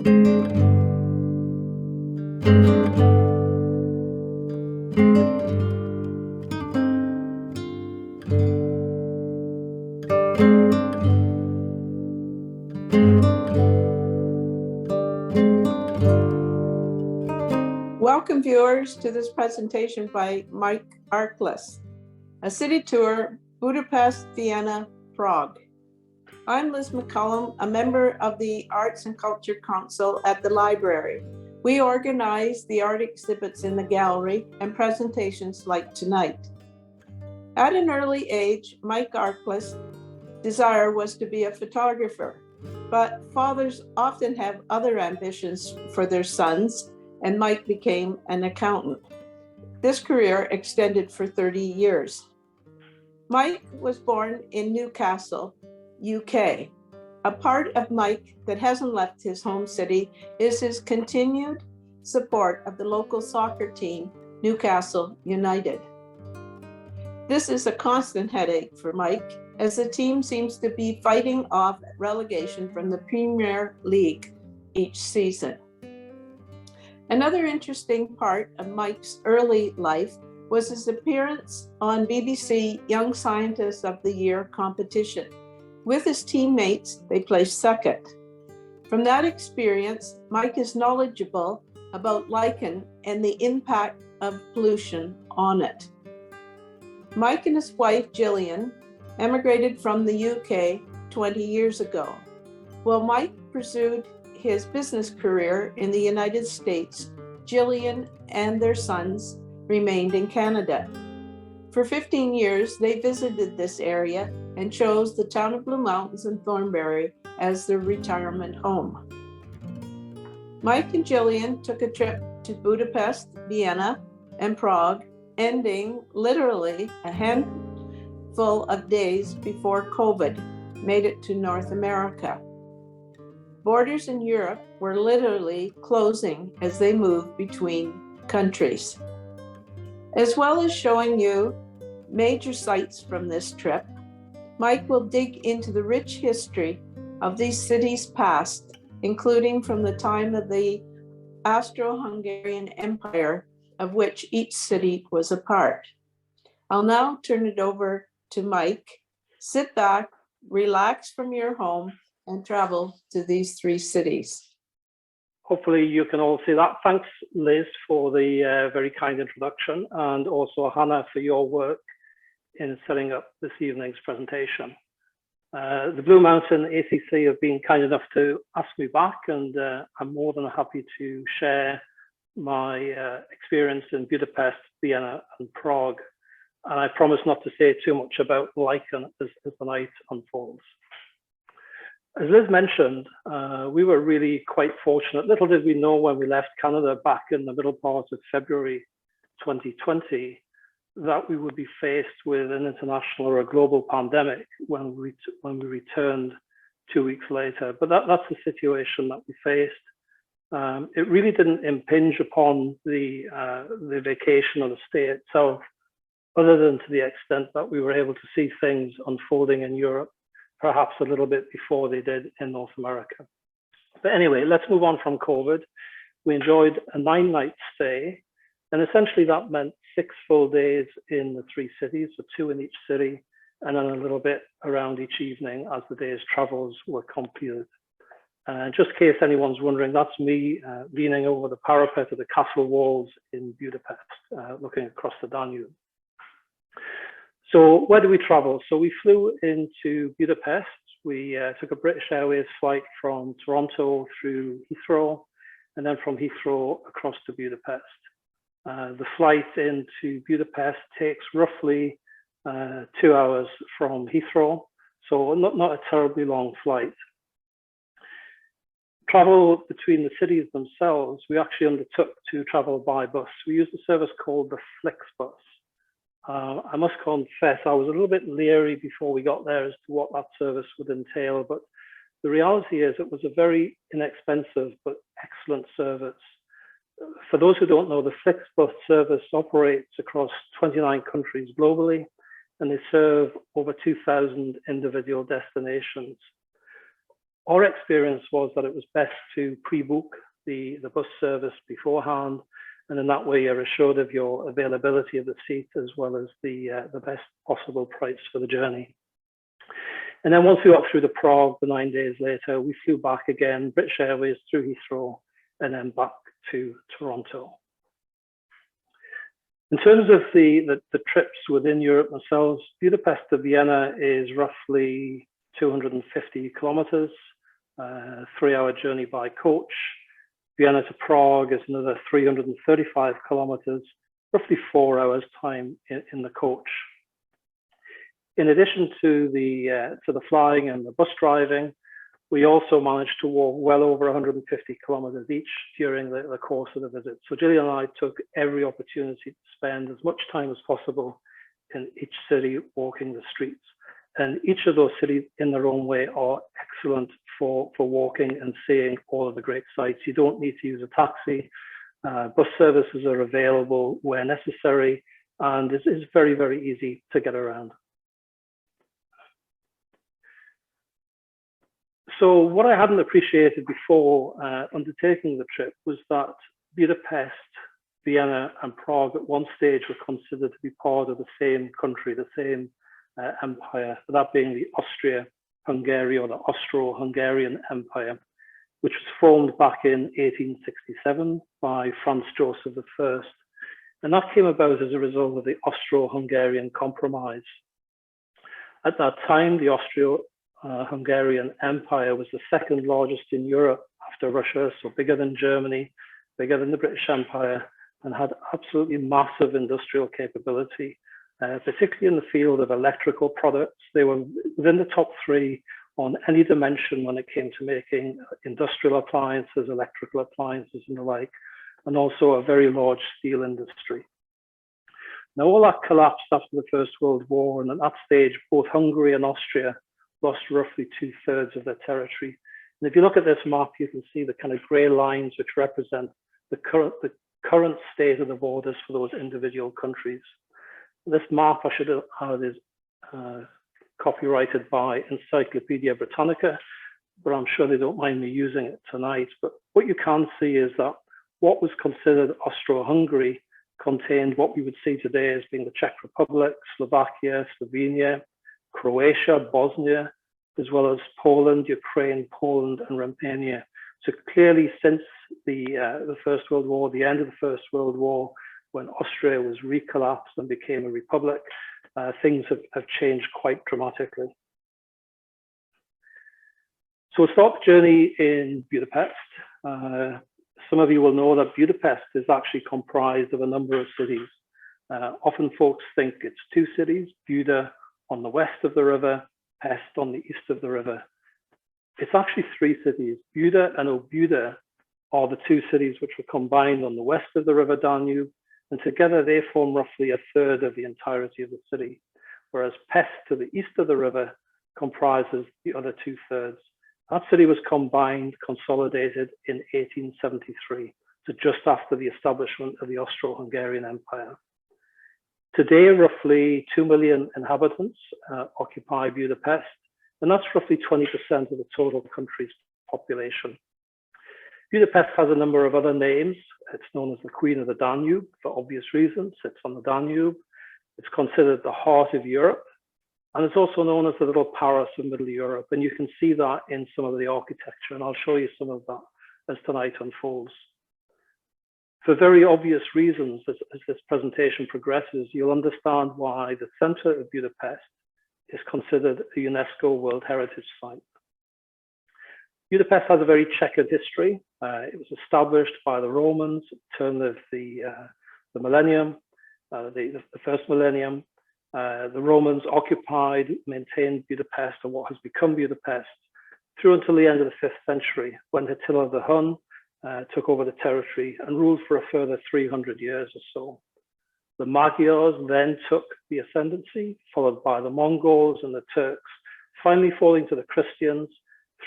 Welcome, viewers, to this presentation by Mike Arkless, a city tour, Budapest, Vienna, Prague. I'm Liz McCullum, a member of the Arts and Culture Council at the library. We organize the art exhibits in the gallery and presentations like tonight. At an early age, Mike Arkless' desire was to be a photographer, but fathers often have other ambitions for their sons, and Mike became an accountant. This career extended for 30 years. Mike was born in Newcastle, UK. A part of Mike that hasn't left his home city is his continued support of the local soccer team, Newcastle United. This is a constant headache for Mike, as the team seems to be fighting off relegation from the Premier League each season. Another interesting part of Mike's early life was his appearance on BBC Young Scientist of the Year competition. With his teammates, they placed second. From that experience, Mike is knowledgeable about lichen and the impact of pollution on it. Mike and his wife, Gillian, emigrated from the UK 20 years ago. While Mike pursued his business career in the United States, Gillian and their sons remained in Canada. For 15 years, they visited this area and chose the town of Blue Mountains and Thornbury as their retirement home. Mike and Gillian took a trip to Budapest, Vienna, and Prague, ending literally a handful of days before COVID made it to North America. Borders in Europe were literally closing as they moved between countries. As well as showing you major sites from this trip, Mike will dig into the rich history of these cities past, including from the time of the Austro-Hungarian Empire, of which each city was a part. I'll now turn it over to Mike. Sit back, relax from your home, and travel to these three cities. Hopefully you can all see that. Thanks, Liz, for the very kind introduction, and also Hannah for your work in setting up this evening's presentation. The Blue Mountain ACC have been kind enough to ask me back, and I'm more than happy to share my experience in Budapest, Vienna, and Prague. And I promise not to say too much about lichen as the night unfolds. As Liz mentioned, we were really quite fortunate. Little did we know when we left Canada back in the middle part of February 2020 that we would be faced with an international or a global pandemic when we returned 2 weeks later. But that's the situation that we faced. It really didn't impinge upon the vacation or the stay itself, other than to the extent that we were able to see things unfolding in Europe perhaps a little bit before they did in North America. But anyway, let's move on from COVID. We enjoyed a 9-night stay, and essentially that meant 6 full days in the 3 cities, so 2 in each city, and then a little bit around each evening as the day's travels were completed. Just in case anyone's wondering, that's me leaning over the parapet of the castle walls in Budapest, looking across the Danube. So where do we travel? So we flew into Budapest. We took a British Airways flight from Toronto through Heathrow, and then from Heathrow across to Budapest. The flight into Budapest takes roughly 2 hours from Heathrow, so not a terribly long flight. Travel between the cities themselves, we actually undertook to travel by bus. We used a service called the Flixbus. I must confess, I was a little bit leery before we got there as to what that service would entail, but the reality is it was a very inexpensive but excellent service. For those who don't know, the Flixbus service operates across 29 countries globally, and they serve over 2,000 individual destinations. our experience was that it was best to pre-book the bus service beforehand, and in that way you're assured of your availability of the seat as well as the best possible price for the journey. And then once we got through to Prague, the 9 days later, we flew back again, British Airways through Heathrow, and then back to Toronto. In terms of the trips within Europe themselves, Budapest to Vienna is roughly 250 kilometers, 3-hour journey by coach. Vienna to Prague is another 335 kilometers, roughly 4 hours time in the coach. In addition to the flying and the bus driving, we also managed to walk well over 150 kilometers each during the course of the visit. So Gillian and I took every opportunity to spend as much time as possible in each city walking the streets. And each of those cities in their own way are excellent for walking and seeing all of the great sights. You don't need to use a taxi. Bus services are available where necessary, and it is very, very easy to get around. So what I hadn't appreciated before undertaking the trip was that Budapest, Vienna, and Prague at one stage were considered to be part of the same country, the same empire, that being the Austro-Hungarian or the Austro-Hungarian Empire, which was formed back in 1867 by Franz Joseph I. And that came about as a result of the Austro-Hungarian Compromise. At that time, the Austro-Hungarian Empire was the second largest in Europe after Russia, so bigger than Germany, bigger than the British Empire, and had absolutely massive industrial capability, particularly in the field of electrical products. They were within the top 3 on any dimension when it came to making industrial appliances, electrical appliances, and the like, and also a very large steel industry. Now, all that collapsed after the First World War, and at that stage, both Hungary and Austria lost roughly 2/3 of their territory. And if you look at this map, you can see the kind of grey lines which represent the current state of the borders for those individual countries. This map, I should add, is copyrighted by Encyclopedia Britannica, but I'm sure they don't mind me using it tonight. But what you can see is that what was considered Austro-Hungary contained what we would see today as being the Czech Republic, Slovakia, Slovenia, Croatia, Bosnia, as well as Poland, Ukraine, Poland, and Romania. So clearly, since the First World War, the end of the First World War, when Austria was recollapsed and became a republic, things have changed quite dramatically. So we'll start the journey in Budapest. Some of you will know that Budapest is actually comprised of a number of cities. Often folks think it's 2 cities, Buda on the west of the river, Pest on the east of the river. It's actually 3 cities. Buda and Obuda are the 2 cities which were combined on the west of the river Danube, and together they form roughly 1/3 of the entirety of the city, whereas Pest to the east of the river comprises the other 2/3. That city was combined, consolidated in 1873, so just after the establishment of the Austro-Hungarian Empire. Today, roughly 2 million inhabitants occupy Budapest, and that's roughly 20% of the total country's population. Budapest has a number of other names. It's known as the Queen of the Danube for obvious reasons. It's on the Danube. It's considered the heart of Europe. And it's also known as the little Paris of Middle Europe. And you can see that in some of the architecture. And I'll show you some of that as tonight unfolds. For very obvious reasons, as this presentation progresses, you'll understand why the center of Budapest is considered a UNESCO World Heritage Site. Budapest has a very checkered history. It was established by the Romans at the turn of the millennium, the first millennium. The Romans occupied, maintained Budapest, or what has become Budapest, through until the end of the 5th century, when Attila the Hun took over the territory and ruled for a further 300 years or so. The Magyars then took the ascendancy, followed by the Mongols and the Turks, finally falling to the Christians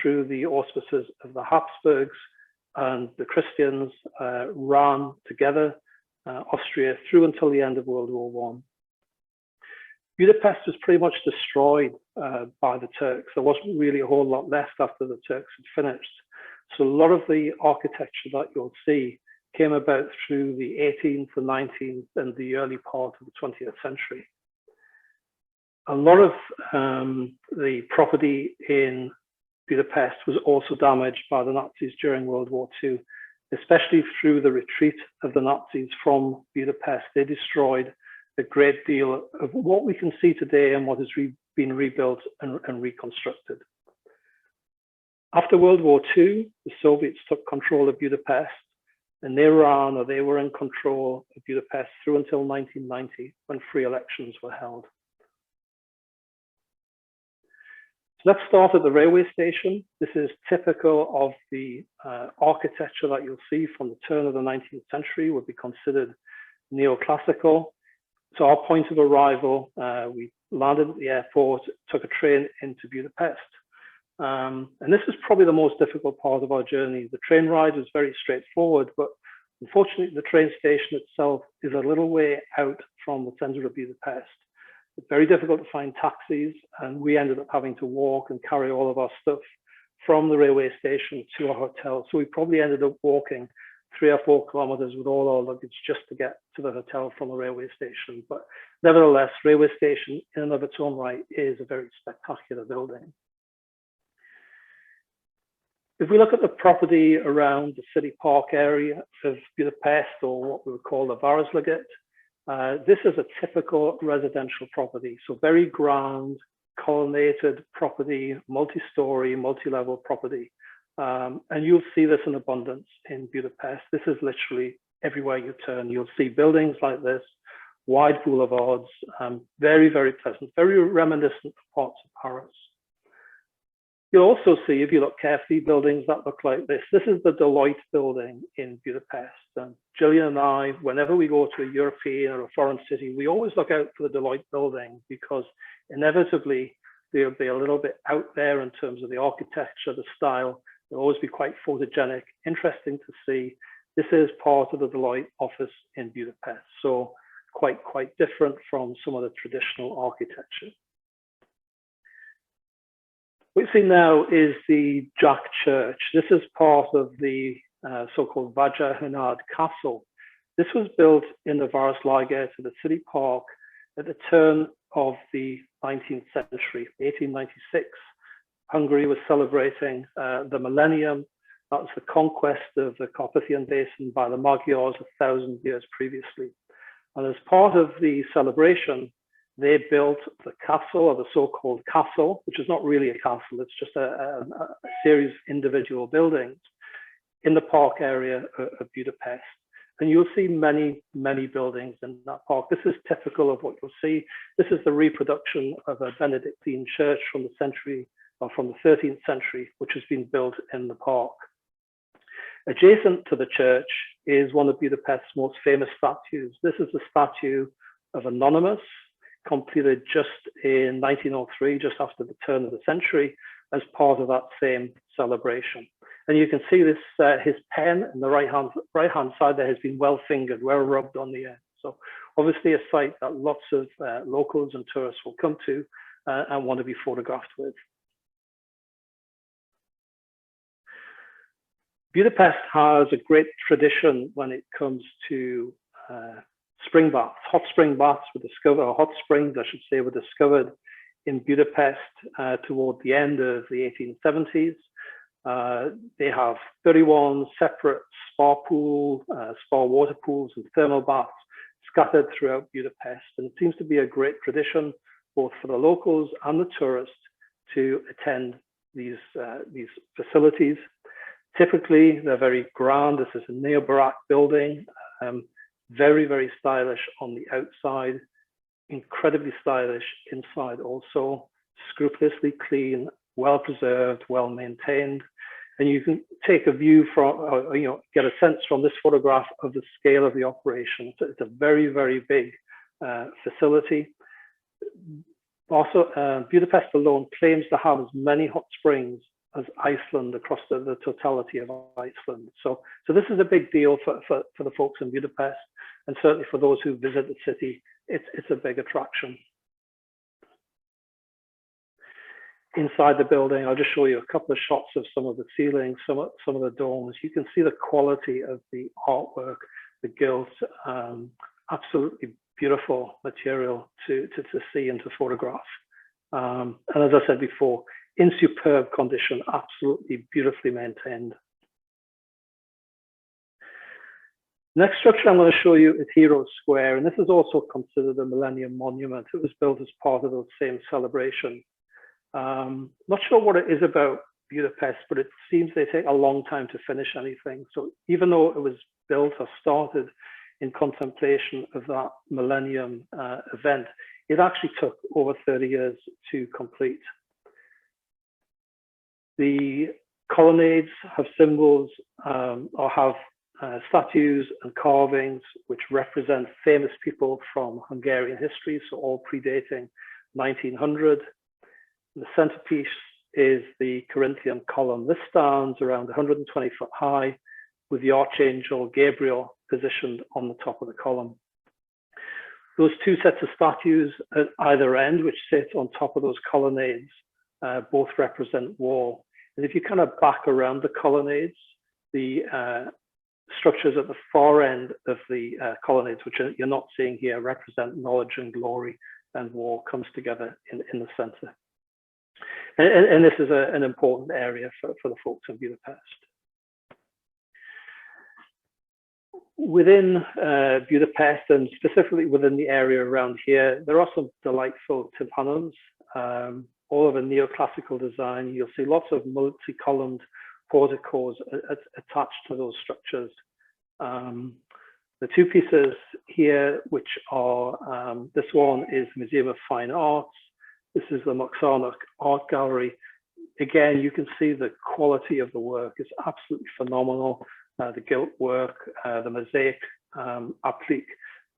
through the auspices of the Habsburgs, and the Christians ran together Austria through until the end of World War I. Budapest was pretty much destroyed by the Turks. There wasn't really a whole lot left after the Turks had finished. So a lot of the architecture that you'll see came about through the 18th, the 19th, and the early part of the 20th century. A lot of the property in Budapest was also damaged by the Nazis during World War II, especially through the retreat of the Nazis from Budapest. They destroyed a great deal of what we can see today and what has been rebuilt and reconstructed. After World War II, the Soviets took control of Budapest, and they were in control of Budapest through until 1990, when free elections were held. So let's start at the railway station. This is typical of the architecture that you'll see from the turn of the 19th century, would be considered neoclassical. So our point of arrival, we landed at the airport, took a train into Budapest. And this is probably the most difficult part of our journey. The train ride was very straightforward, but unfortunately the train station itself is a little way out from the center of Budapest. It's very difficult to find taxis, and we ended up having to walk and carry all of our stuff from the railway station to our hotel. So we probably ended up walking 3 or 4 kilometers with all our luggage just to get to the hotel from the railway station. But nevertheless, railway station in and of its own right is a very spectacular building. If we look at the property around the city park area of Budapest, or what we would call the Városliget, this is a typical residential property. So very grand, colonnaded property, multi-story, multi-level property. And you'll see this in abundance in Budapest. This is literally everywhere you turn. You'll see buildings like this, wide boulevards, very, very pleasant, very reminiscent of parts of Paris. You'll also see, if you look carefully, buildings that look like this. This is the Deloitte building in Budapest. And Gillian and I, whenever we go to a European or a foreign city, we always look out for the Deloitte building, because inevitably they'll be a little bit out there in terms of the architecture, the style. They'll always be quite photogenic, interesting to see. This is part of the Deloitte office in Budapest, so quite different from some of the traditional architecture. What we see now is the Jack Church. This is part of the so-called Vajra Castle. This was built in the Városliget, the city park, at the turn of the 19th century, 1896. Hungary was celebrating the millennium. That was the conquest of the Carpathian Basin by the Magyars 1,000 years previously. And as part of the celebration, they built the castle, or the so-called castle, which is not really a castle, it's just a series of individual buildings in the park area of Budapest. And you'll see many, many buildings in that park. This is typical of what you'll see. This is the reproduction of a Benedictine church from the 13th century, which has been built in the park. Adjacent to the church is one of Budapest's most famous statues. This is the statue of Anonymous, completed just in 1903, just after the turn of the century, as part of that same celebration. And you can see this, his pen in the right-hand side there has been well fingered, well rubbed on the end. So obviously a site that lots of locals and tourists will come to and want to be photographed with. Budapest has a great tradition when it comes to spring baths. Hot spring baths were discovered, or hot springs, I should say, were discovered in Budapest toward the end of the 1870s. They have 31 separate spa water pools and thermal baths scattered throughout Budapest. And it seems to be a great tradition, both for the locals and the tourists, to attend these facilities. Typically, they're very grand. This is a neo-Baroque building, very, very stylish on the outside, incredibly stylish inside also, scrupulously clean, well preserved, well maintained. And you can take a view from, get a sense from this photograph of the scale of the operation. It's a very, very big facility. Also, Budapest alone claims to have as many hot springs as Iceland across the totality of Iceland. So this is a big deal for the folks in Budapest, and certainly for those who visit the city, it's a big attraction. inside the building. I'll just show you a couple of shots of some of the ceilings, some of the domes. You can see the quality of the artwork, the gilt, absolutely beautiful material to see and to photograph. And as I said before, in superb condition, absolutely beautifully maintained. Next structure I'm going to show you is Hero Square, and this is also considered a Millennium Monument. It was built as part of those same celebrations. Not sure what it is about Budapest, but it seems they take a long time to finish anything. So even though it was built or started in contemplation of that Millennium event, it actually took over 30 years to complete. The colonnades have symbols or have statues and carvings which represent famous people from Hungarian history, so all predating 1900. The centerpiece is the Corinthian column. This stands around 120 foot high with the Archangel Gabriel positioned on the top of the column. Those two sets of statues at either end, which sit on top of those colonnades, both represent war. And if you kind of back around the colonnades, the structures at the far end of the colonnades, which you're not seeing here, represent knowledge and glory, and war comes together in the center. And this is an important area for the folks in Budapest. Within Budapest, and specifically within the area around here, there are some delightful tympanums, all of a neoclassical design. You'll see lots of multi-columned porticos attached to those structures. The two pieces here, which are, this one is Museum of Fine Arts. This is the Moxarnach Art Gallery. Again, you can see the quality of the work is absolutely phenomenal. The gilt work, the mosaic applique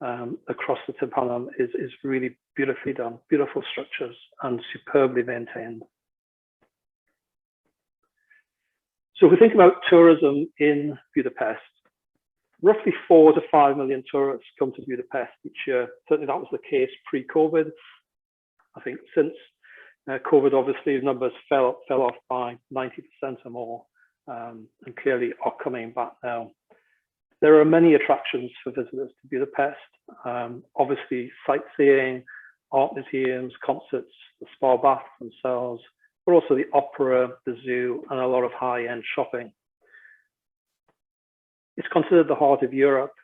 across the tympanum is really beautifully done, beautiful structures and superbly maintained. So if we think about tourism in Budapest, roughly 4 to 5 million tourists come to Budapest each year. Certainly that was the case pre-COVID. I think since COVID, obviously, the numbers fell off by 90% or more, and clearly are coming back now. There are many attractions for visitors to Budapest. Obviously, sightseeing, art museums, concerts, the spa baths themselves, but also the opera, the zoo, and a lot of high-end shopping. It's considered the heart of Europe.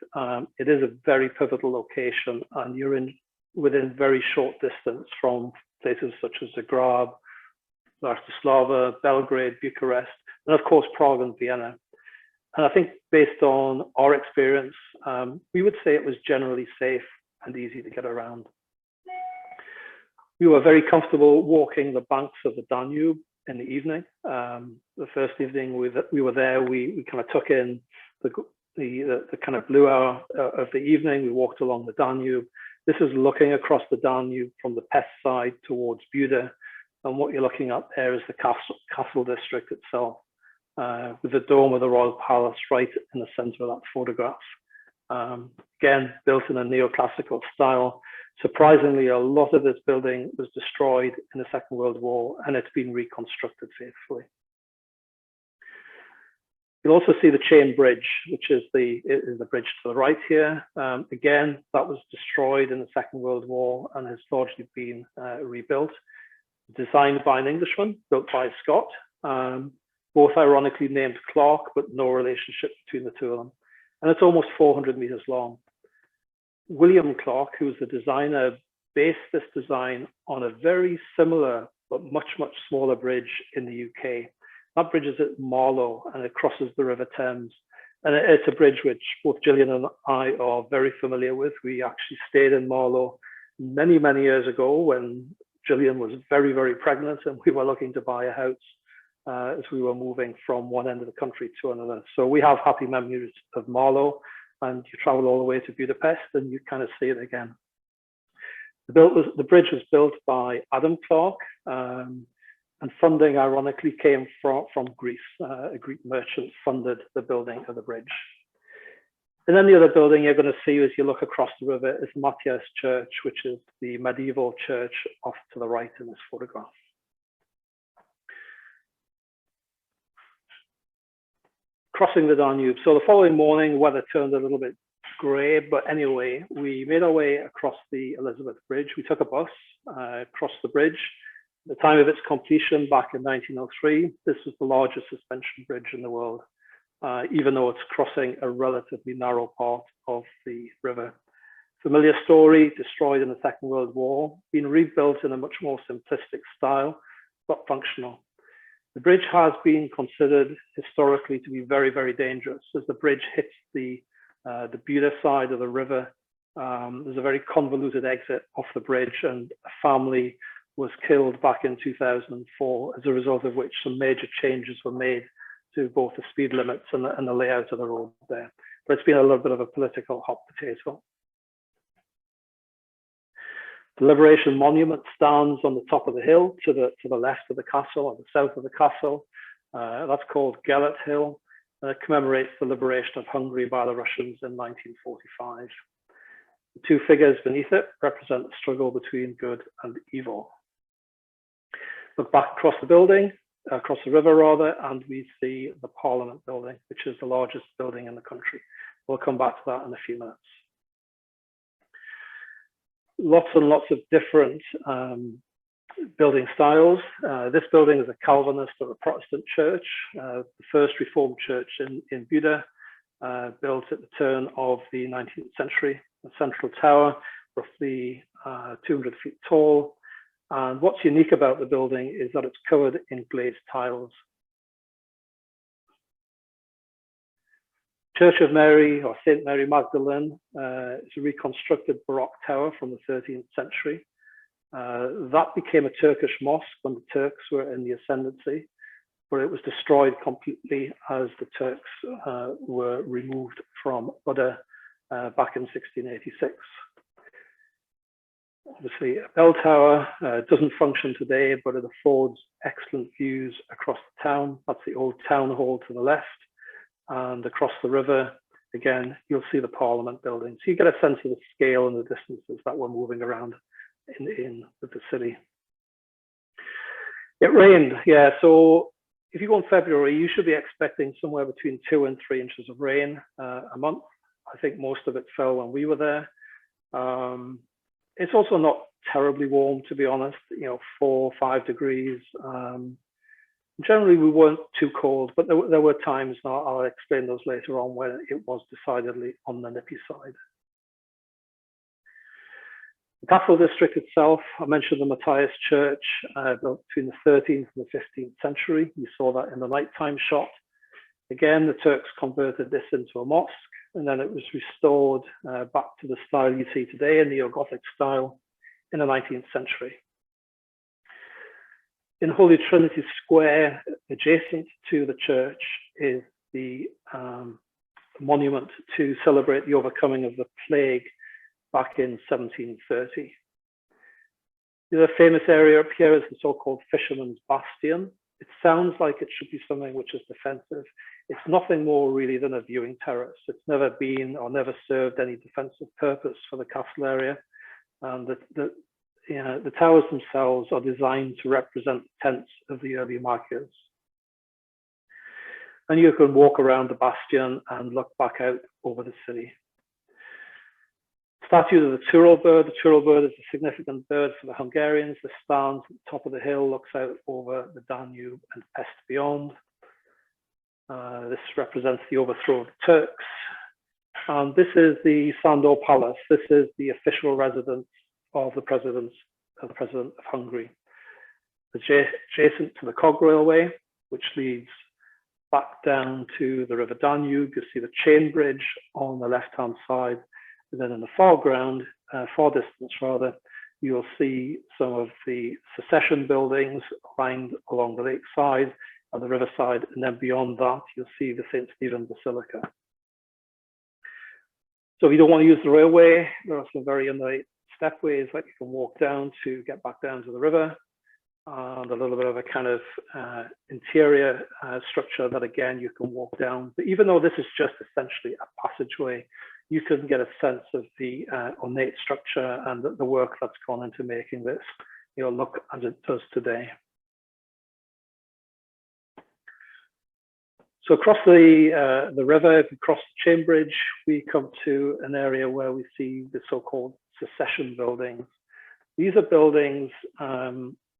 It is a very pivotal location, and you're within very short distance from places such as Zagreb, Bratislava, Belgrade, Bucharest, and of course Prague and Vienna. And I think based on our experience, we would say it was generally safe and easy to get around. We were very comfortable walking the banks of the Danube in the evening. The first evening we were there, we kind of took in the kind of blue hour of the evening. We walked along the Danube. This is looking across the Danube from the Pest side towards Buda. And what you're looking at there is the castle district itself, with the dome of the Royal Palace right in the center of that photograph. Again, built in a neoclassical style. Surprisingly, a lot of this building was destroyed in the Second World War, and it's been reconstructed faithfully. You'll also see the chain bridge, which is the bridge to the right here. Again, that was destroyed in the Second World War and has largely been rebuilt. Designed by an Englishman, built by a Scot, both ironically named Clark, but no relationship between the two of them. And it's almost 400 meters long. William Clark, who was the designer, based this design on a very similar but much, much smaller bridge in the UK. That bridge is at Marlow, and it crosses the River Thames. And it's a bridge which both Gillian and I are very familiar with. We actually stayed in Marlow many, many years ago when Gillian was very, very pregnant, and we were looking to buy a house as we were moving from one end of the country to another. So we have happy memories of Marlow, and you travel all the way to Budapest and you kind of see it again. The bridge was built by Adam Clark, and funding ironically came from Greece. A Greek merchant funded the building of the bridge. And then the other building you're going to see as you look across the river is Matthias Church, which is the medieval church off to the right in this photograph. crossing the Danube. So the following morning, weather turned a little bit grey, but anyway, we made our way across the Elizabeth Bridge. We took a bus, crossed the bridge. At the time of its completion back in 1903, this was the largest suspension bridge in the world, even though it's crossing a relatively narrow part of the river. Familiar story, destroyed in the Second World War, being rebuilt in a much more simplistic style, but functional. The bridge has been considered historically to be very, very dangerous. As the bridge hits the Buda side of the river, there's a very convoluted exit off the bridge, and a family was killed back in 2004, as a result of which some major changes were made to both the speed limits and the layout of the road there. But it's been a little bit of a political hot potato. The Liberation Monument stands on the top of the hill to the left of the castle or the south of the castle. That's called Gellert Hill. It commemorates the liberation of Hungary by the Russians in 1945. The two figures beneath it represent the struggle between good and evil. Look back across the building, across the river rather, and we see the Parliament building, which is the largest building in the country. We'll come back to that in a few minutes. Lots and lots of different building styles. This building is a Calvinist or a Protestant church, the first Reformed church in Buda, built at the turn of the 19th century. A central tower, roughly 200 feet tall. And what's unique about the building is that it's covered in glazed tiles. Church of Mary, or St. Mary Magdalene, is a reconstructed Baroque tower from the 13th century. That became a Turkish mosque when the Turks were in the ascendancy, but it was destroyed completely as the Turks were removed from Buda back in 1686. Obviously, a bell tower doesn't function today, but it affords excellent views across the town. That's the old town hall to the left. And across the river, again, you'll see the Parliament building. So you get a sense of the scale and the distances that we're moving around in the city. It rained, yeah. So if you go in February, you should be expecting somewhere between 2 and 3 inches of rain a month. I think most of it fell when we were there. It's also not terribly warm, to be honest, 4 or 5 degrees. Generally, we weren't too cold, but there were times, and I'll explain those later on, when it was decidedly on the nippy side. The Castle District itself, I mentioned the Matthias Church, built between the 13th and the 15th century. You saw that in the nighttime shot. Again, the Turks converted this into a mosque, and then it was restored back to the style you see today, in neo-Gothic style, in the 19th century. In Holy Trinity Square, adjacent to the church, is the monument to celebrate the overcoming of the plague back in 1730. The famous area up here is the so-called Fisherman's Bastion. It sounds like it should be something which is defensive. It's nothing more really than a viewing terrace. It's never been or never served any defensive purpose for the castle area. And the towers themselves are designed to represent the tents of the early Magyars. And you can walk around the bastion and look back out over the city. Statue of the Tyrol bird. The Tyrol bird is a significant bird for the Hungarians. This stands at the top of the hill, looks out over the Danube and Pest beyond. This represents the overthrow of the Turks. And this is the Sandor Palace. This is the official residence of the President of Hungary. Adjacent to the cog railway, which leads back down to the River Danube. You see the chain bridge on the left-hand side. And then in the foreground, far distance rather, you'll see some of the secession buildings lined along the lakeside and the riverside. And then beyond that, you'll see the St. Stephen Basilica. So if you don't want to use the railway, there are some very nice stepways that you can walk down to get back down to the river, and a little bit of a kind of interior structure that again you can walk down. But even though this is just essentially a passageway, you can get a sense of the ornate structure and the work that's gone into making this look as it does today. So across the river, if we cross the chain bridge, we come to an area where we see the so-called secession buildings. These are buildings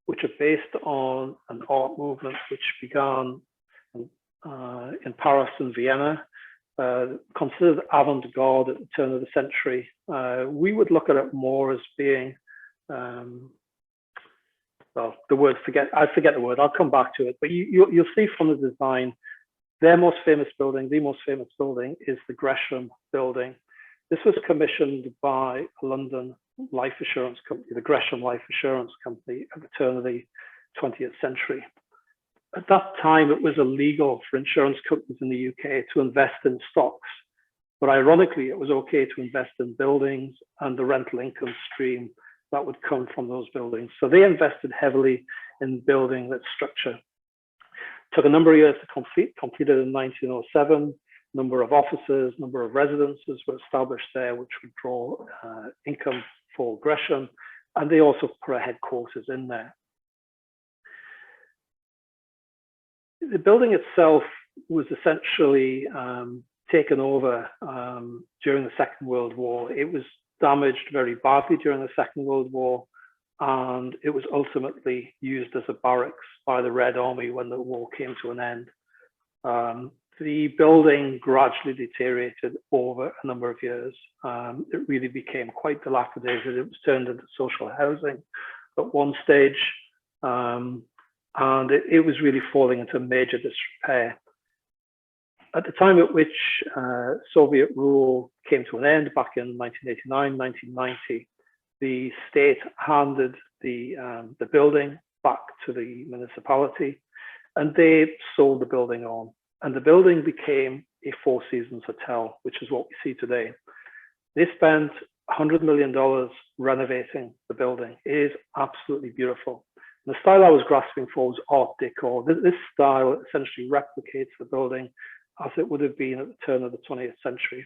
which are based on an art movement which began in Paris and Vienna, considered avant-garde at the turn of the century. We would look at it more as being, well, the word I forget the word, I'll come back to it, but you'll see from the design, their most famous building, the most famous building is the Gresham building. This was commissioned by a London life assurance company, the Gresham Life Assurance Company, at the turn of the 20th century. At that time, it was illegal for insurance companies in the UK to invest in stocks, but ironically, it was okay to invest in buildings and the rental income stream that would come from those buildings. So they invested heavily in building that structure. Took a number of years to complete, completed in 1907. Number of offices, number of residences were established there, which would draw income for Gresham. And they also put a headquarters in there. The building itself was essentially taken over during the Second World War. It was damaged very badly during the Second World War, and it was ultimately used as a barracks by the Red Army when the war came to an end. The building gradually deteriorated over a number of years. It really became quite dilapidated. It was turned into social housing at one stage, and it was really falling into major disrepair. At the time at which Soviet rule came to an end back in 1989, 1990, the state handed the building back to the municipality, and they sold the building on. And the building became a Four Seasons hotel, which is what we see today. They spent $100 million renovating the building. It is absolutely beautiful. And the style I was grasping for was Art Deco. This style essentially replicates the building as it would have been at the turn of the 20th century.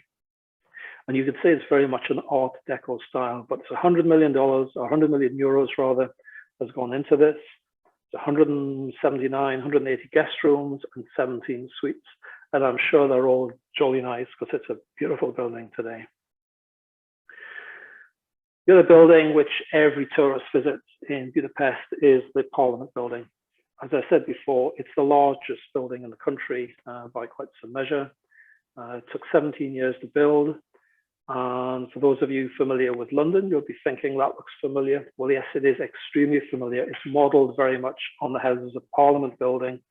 And you could say it's very much an Art Deco style, but it's $100 million, or 100 million euros rather, has gone into this. It's 179, 180 guest rooms and 17 suites. And I'm sure they're all jolly nice because it's a beautiful building today. The other building which every tourist visits in Budapest is the Parliament building. As I said before, it's the largest building in the country by quite some measure. It took 17 years to build. And for those of you familiar with London, you'll be thinking that looks familiar. Well, yes, it is extremely familiar. It's modeled very much on the Houses of Parliament building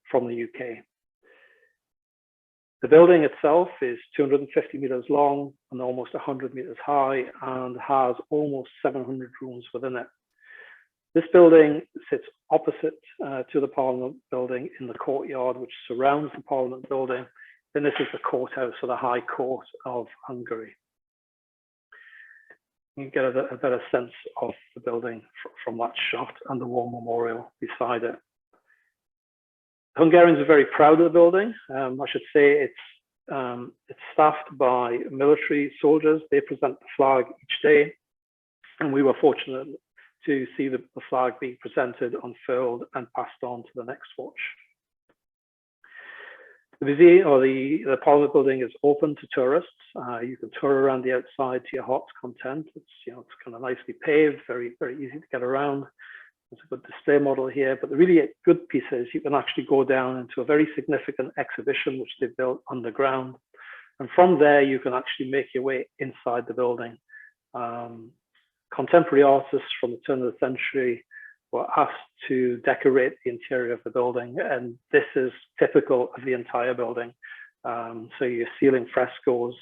from the UK. The building itself is 250 meters long and almost 100 meters high and has almost 700 rooms within it. This building sits opposite to the Parliament building in the courtyard, which surrounds the Parliament building. And this is the courthouse, or the High Court of Hungary. You get a better sense of the building from that shot and the war memorial beside it. Hungarians are very proud of the building. I should say it's staffed by military soldiers. They present the flag each day, and we were fortunate to see the flag being presented, unfurled, and passed on to the next watch. The museum, or the Parliament building, is open to tourists. You can tour around the outside to your heart's content. It's it's kind of nicely paved, very easy to get around. There's a good display model here, but the really good piece is you can actually go down into a very significant exhibition which they built underground, and from there you can actually make your way inside the building. Contemporary artists from the turn of the century were asked to decorate the interior of the building, and this is typical of the entire building. So your ceiling frescoes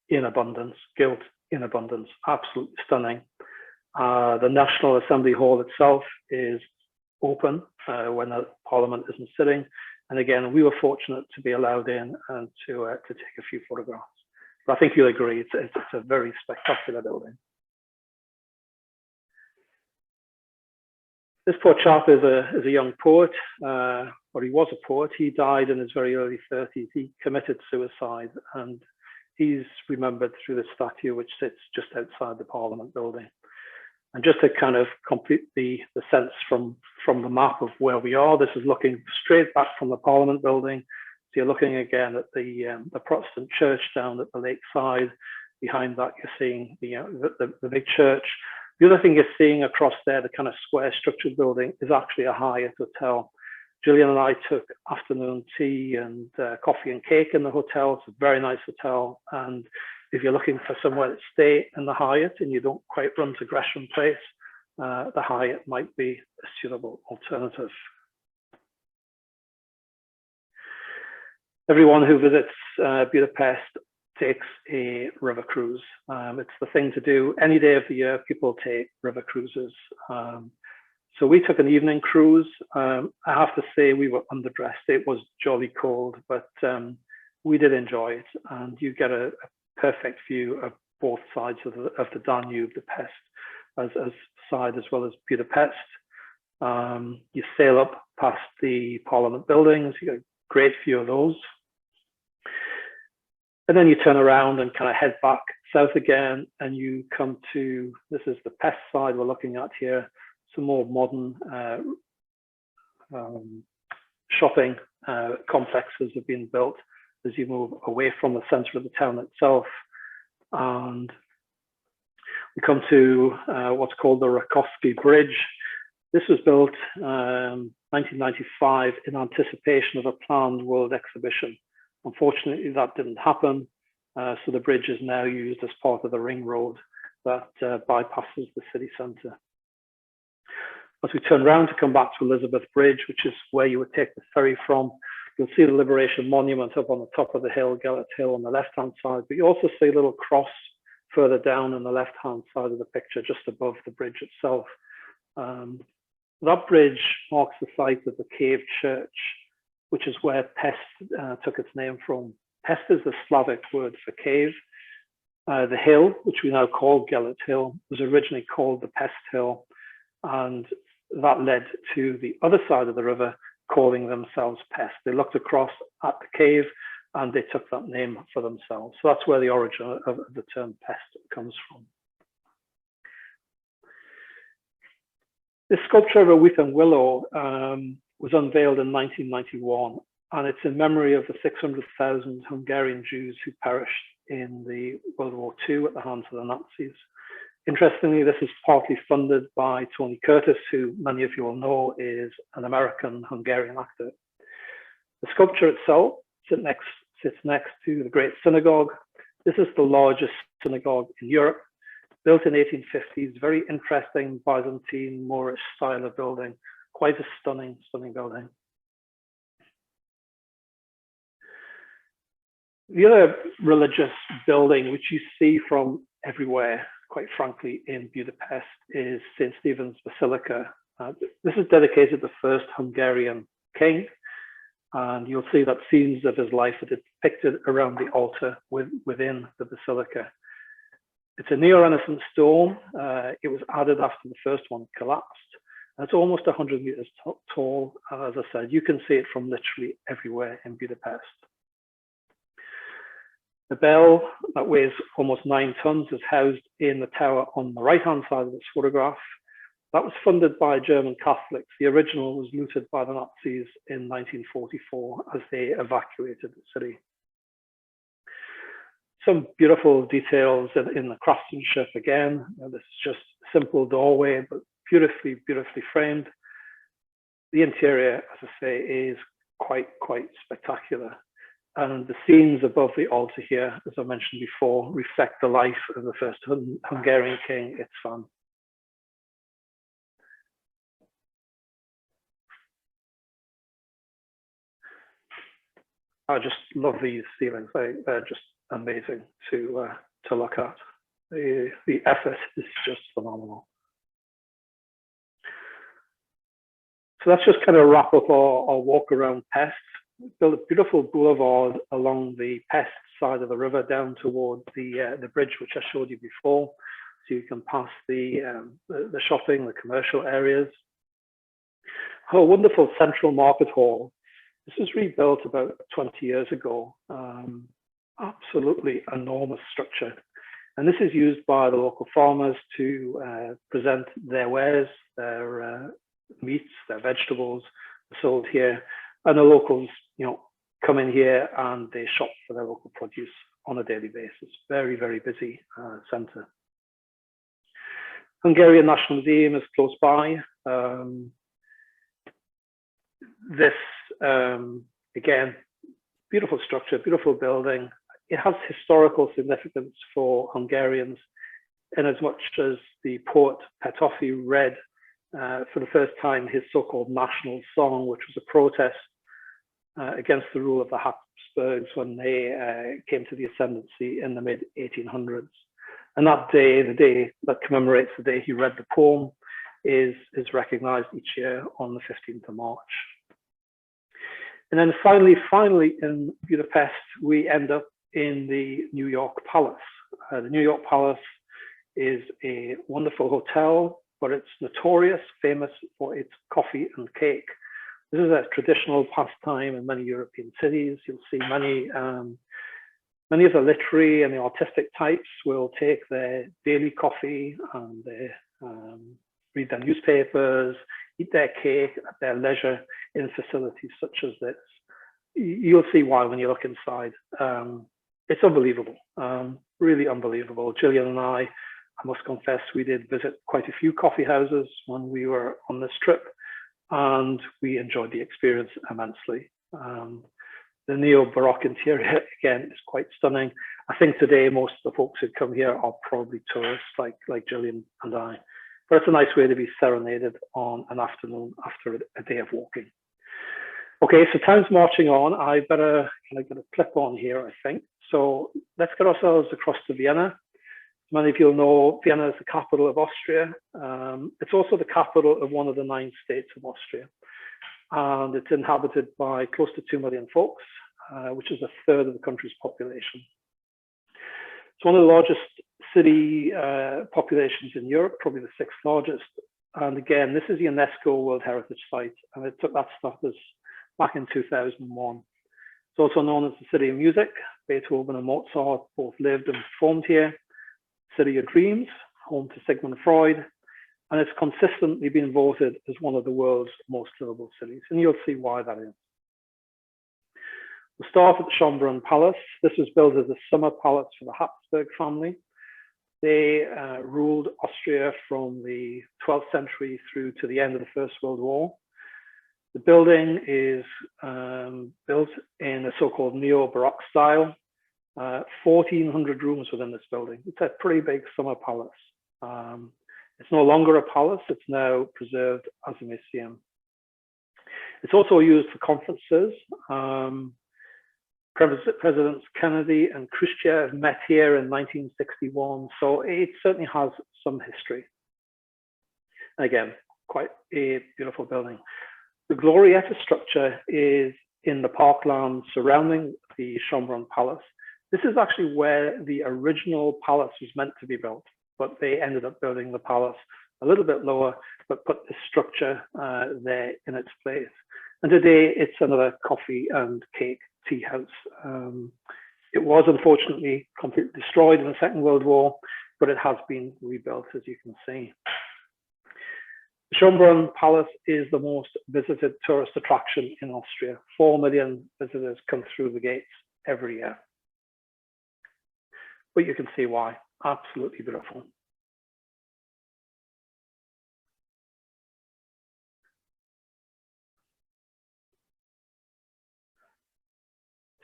in abundance, gilt in abundance, absolutely stunning. The National Assembly Hall itself is open when the Parliament isn't sitting, and again, we were fortunate to be allowed in and to take a few photographs. But I think you'll agree it's a very spectacular building. This poor chap is a young poet, or he was a poet. He died in his very early 30s. He committed suicide, and he's remembered through the statue which sits just outside the Parliament building. And just to kind of complete the sense from the map of where we are, this is looking straight back from the Parliament building you're looking again at the Protestant church down at the lakeside. Behind that, you're seeing the big church. The other thing you're seeing across there, the kind of square structured building, is actually a Hyatt hotel. Gillian and I took afternoon tea and coffee and cake in the hotel. It's a very nice hotel. And if you're looking for somewhere to stay in the Hyatt and you don't quite run to Gresham Place, the Hyatt might be a suitable alternative. Everyone who visits Budapest takes a river cruise. It's the thing to do. Any day of the year, people take river cruises. So we took an evening cruise. I have to say we were underdressed. It was jolly cold, but we did enjoy it. And you get a perfect view of both sides of the Danube, the Pest as side as well as Budapest. You sail up past the Parliament buildings. You get a great view of those. And then you turn around and kind of head back south again, and you come to, this is the Pest side we're looking at here, some more modern shopping complexes have been built as you move away from the center of the town itself. And we come to what's called the Rakowski Bridge. This was built 1995 in anticipation of a planned world exhibition. Unfortunately, that didn't happen. So the bridge is now used as part of the ring road that bypasses the city centre. As we turn around to come back to Elizabeth Bridge, which is where you would take the ferry from, you'll see the Liberation Monument up on the top of the hill, Gellert Hill on the left-hand side, but you also see a little cross further down on the left-hand side of the picture, just above the bridge itself. That bridge marks the site of the Cave Church, which is where Pest took its name from. Pest is the Slavic word for cave. The hill, which we now call Gellert Hill, was originally called the Pest Hill, and that led to the other side of the river calling themselves Pest. They looked across at the cave and they took that name for themselves. So that's where the origin of the term Pest comes from. This sculpture of a weeping willow was unveiled in 1991, and it's in memory of the 600,000 Hungarian Jews who perished in the World War II at the hands of the Nazis. Interestingly, this is partly funded by Tony Curtis, who many of you will know is an American-Hungarian actor. The sculpture itself sits next to the Great Synagogue. This is the largest synagogue in Europe, built in 1850s, very interesting Byzantine Moorish style of building, quite a stunning building. The other religious building, which you see from everywhere, quite frankly, in Budapest, is St. Stephen's Basilica. This is dedicated to the first Hungarian king, and you'll see that scenes of his life are depicted around the altar within the basilica. It's a neo-Renaissance dome. It was added after the first one collapsed. And it's almost 100 meters tall. As I said, you can see it from literally everywhere in Budapest. The bell that weighs almost 9 tons is housed in the tower on the right-hand side of this photograph. That was funded by German Catholics. The original was looted by the Nazis in 1944 as they evacuated the city. Some beautiful details in the craftsmanship again. This is just a simple doorway, but beautifully framed. The interior, as I say, is quite spectacular. And the scenes above the altar here, as I mentioned before, reflect the life of the first Hungarian king. It's fun. I just love these ceilings. They're just amazing to look at. The effort is just phenomenal. So let's just kind of wrap up our walk around Pest. Built a beautiful boulevard along the Pest side of the river down toward the bridge, which I showed you before. So you can pass the shopping, the commercial areas. A wonderful central market hall. This was rebuilt about 20 years ago. Absolutely enormous structure. And this is used by the local farmers to present their wares, their meats, their vegetables sold here. And the locals, come in here and they shop for their local produce on a daily basis. Very, very busy centre. Hungarian National Museum is close by. Again, beautiful structure, beautiful building. It has historical significance for Hungarians in as much as the poet Petőfi read for the first time his so-called national song, which was a protest against the rule of the Habsburgs when they came to the ascendancy in the mid-1800s. And that day, the day that commemorates the day he read the poem, is recognized each year on the 15th of March. And then finally in Budapest, we end up in the New York Palace. The New York Palace is a wonderful hotel, but it's notorious, famous for its coffee and cake. This is a traditional pastime in many European cities. You'll see many of the literary and the artistic types will take their daily coffee and they read their newspapers, eat their cake at their leisure in facilities such as this. You'll see why when you look inside. It's unbelievable, really unbelievable. Gillian and I must confess, we did visit quite a few coffee houses when we were on this trip, and we enjoyed the experience immensely. The neo-Baroque interior, again, is quite stunning. I think today most of the folks who come here are probably tourists like Gillian and I, but it's a nice way to be serenaded on an afternoon after a day of walking. Okay, so time's marching on. I better kind of get a clip on here, I think. So let's get ourselves across to Vienna. Many of you know Vienna is the capital of Austria. It's also the capital of one of the 9 states of Austria. And it's inhabited by close to 2 million folks, which is a third of the country's population. It's one of the largest city populations in Europe, probably the 6th largest. And again, this is the UNESCO World Heritage Site, and it took that status back in 2001. It's also known as the City of Music. Beethoven and Mozart both lived and performed here. City of Dreams, home to Sigmund Freud, and it's consistently been voted as one of the world's most livable cities, and you'll see why that is. We'll start at the Schönbrunn Palace. This was built as a summer palace for the Habsburg family. They ruled Austria from the 12th century through to the end of the First World War. The building is built in a so-called neo-Baroque style. 1,400 rooms within this building. It's a pretty big summer palace. It's no longer a palace, it's now preserved as a museum. It's also used for conferences. Presidents Kennedy and Khrushchev met here in 1961, so it certainly has some history. Again, quite a beautiful building. The Glorietta structure is in the parkland surrounding the Schönbrunn Palace. This is actually where the original palace was meant to be built, but they ended up building the palace a little bit lower, but put the structure there in its place. And today it's another coffee and cake tea house. It was unfortunately completely destroyed in the Second World War, but it has been rebuilt, as you can see. The Schönbrunn Palace is the most visited tourist attraction in Austria. 4 million visitors come through the gates every year. But you can see why. Absolutely beautiful.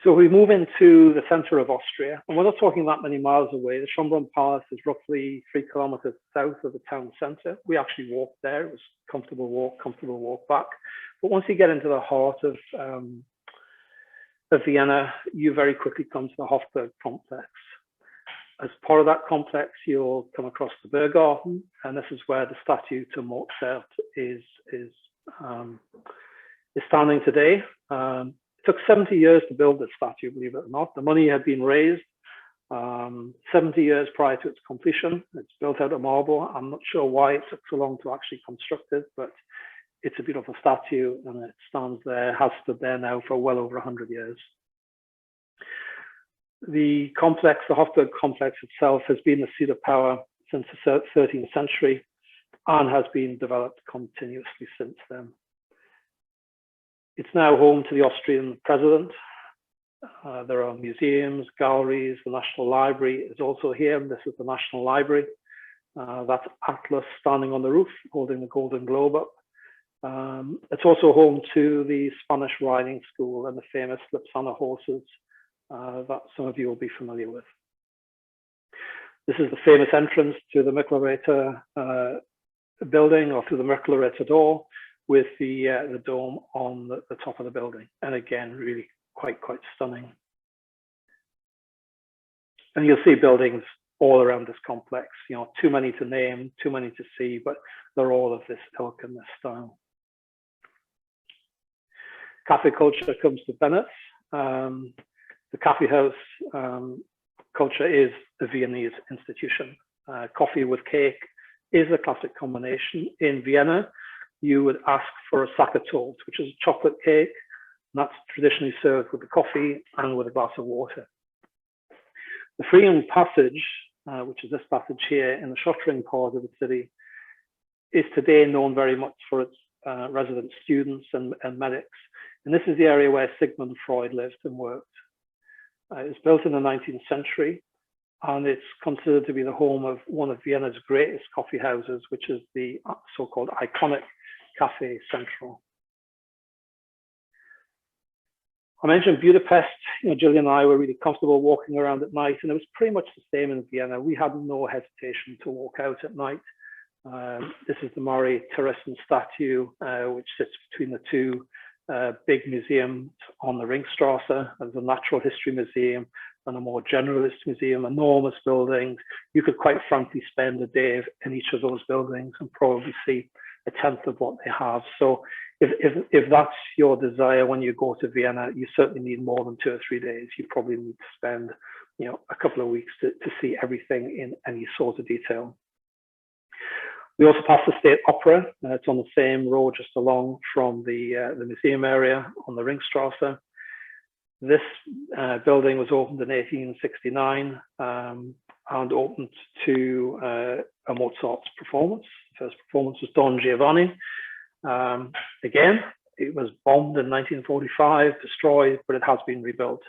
So we move into the center of Austria, and we're not talking that many miles away. The Schönbrunn Palace is roughly 3 kilometers south of the town center. We actually walked there. It was a comfortable walk back. But once you get into the heart of Vienna, you very quickly come to the Hofburg complex. As part of that complex, you'll come across the Burggarten, and this is where the statue to Mozart is standing today. It took 70 years to build this statue, believe it or not. The money had been raised 70 years prior to its completion. It's built out of marble. I'm not sure why it took so long to actually construct it, but it's a beautiful statue, and it stands there, has stood there now for well over 100 years. The complex, the Hofburg complex itself, has been the seat of power since the 13th century and has been developed continuously since then. It's now home to the Austrian president, There are museums, galleries. The National Library is also here. This is the National Library. That's Atlas standing on the roof, holding the Golden Globe up. It's also home to the Spanish riding school and the famous Lipsana horses that some of you will be familiar with. This is the famous entrance to the Miklareta building, or through the Miklareta door, with the dome on the top of the building. And again, really quite stunning. And you'll see buildings all around this complex, you know, too many to name, too many to see, but they're all of this ilk and this style. Cafe culture comes to Venice. The cafe house culture is a Viennese institution. Coffee with cake is a classic combination. In Vienna, you would ask for a sachertorte, which is a chocolate cake, and that's traditionally served with the coffee and with a glass of water. The Freedom Passage, which is this passage here in the shuttering part of the city, is today known very much for its resident students and medics. And this is the area where Sigmund Freud lived and worked. It was built in the 19th century, and it's considered to be the home of one of Vienna's greatest coffee houses, which is the so-called iconic Café Central. I mentioned Budapest. You know, Gillian and I were really comfortable walking around at night, and it was pretty much the same in Vienna. We had no hesitation to walk out at night. This is the Mari Teresen statue, which sits between the two big museums on the Ringstrasse. There's a natural history museum and a more generalist museum, enormous buildings. You could quite frankly spend a day in each of those buildings and probably see a tenth of what they have. So if that's your desire when you go to Vienna, you certainly need more than 2 or 3 days. You probably need to spend, you know, a couple of weeks to see everything in any sort of detail. We also pass the State Opera. It's on the same road just along from the museum area on the Ringstrasse. This building was opened in 1869 and opened to a Mozart's performance. The first performance was Don Giovanni. Again, it was bombed in 1945, destroyed, but it has been rebuilt.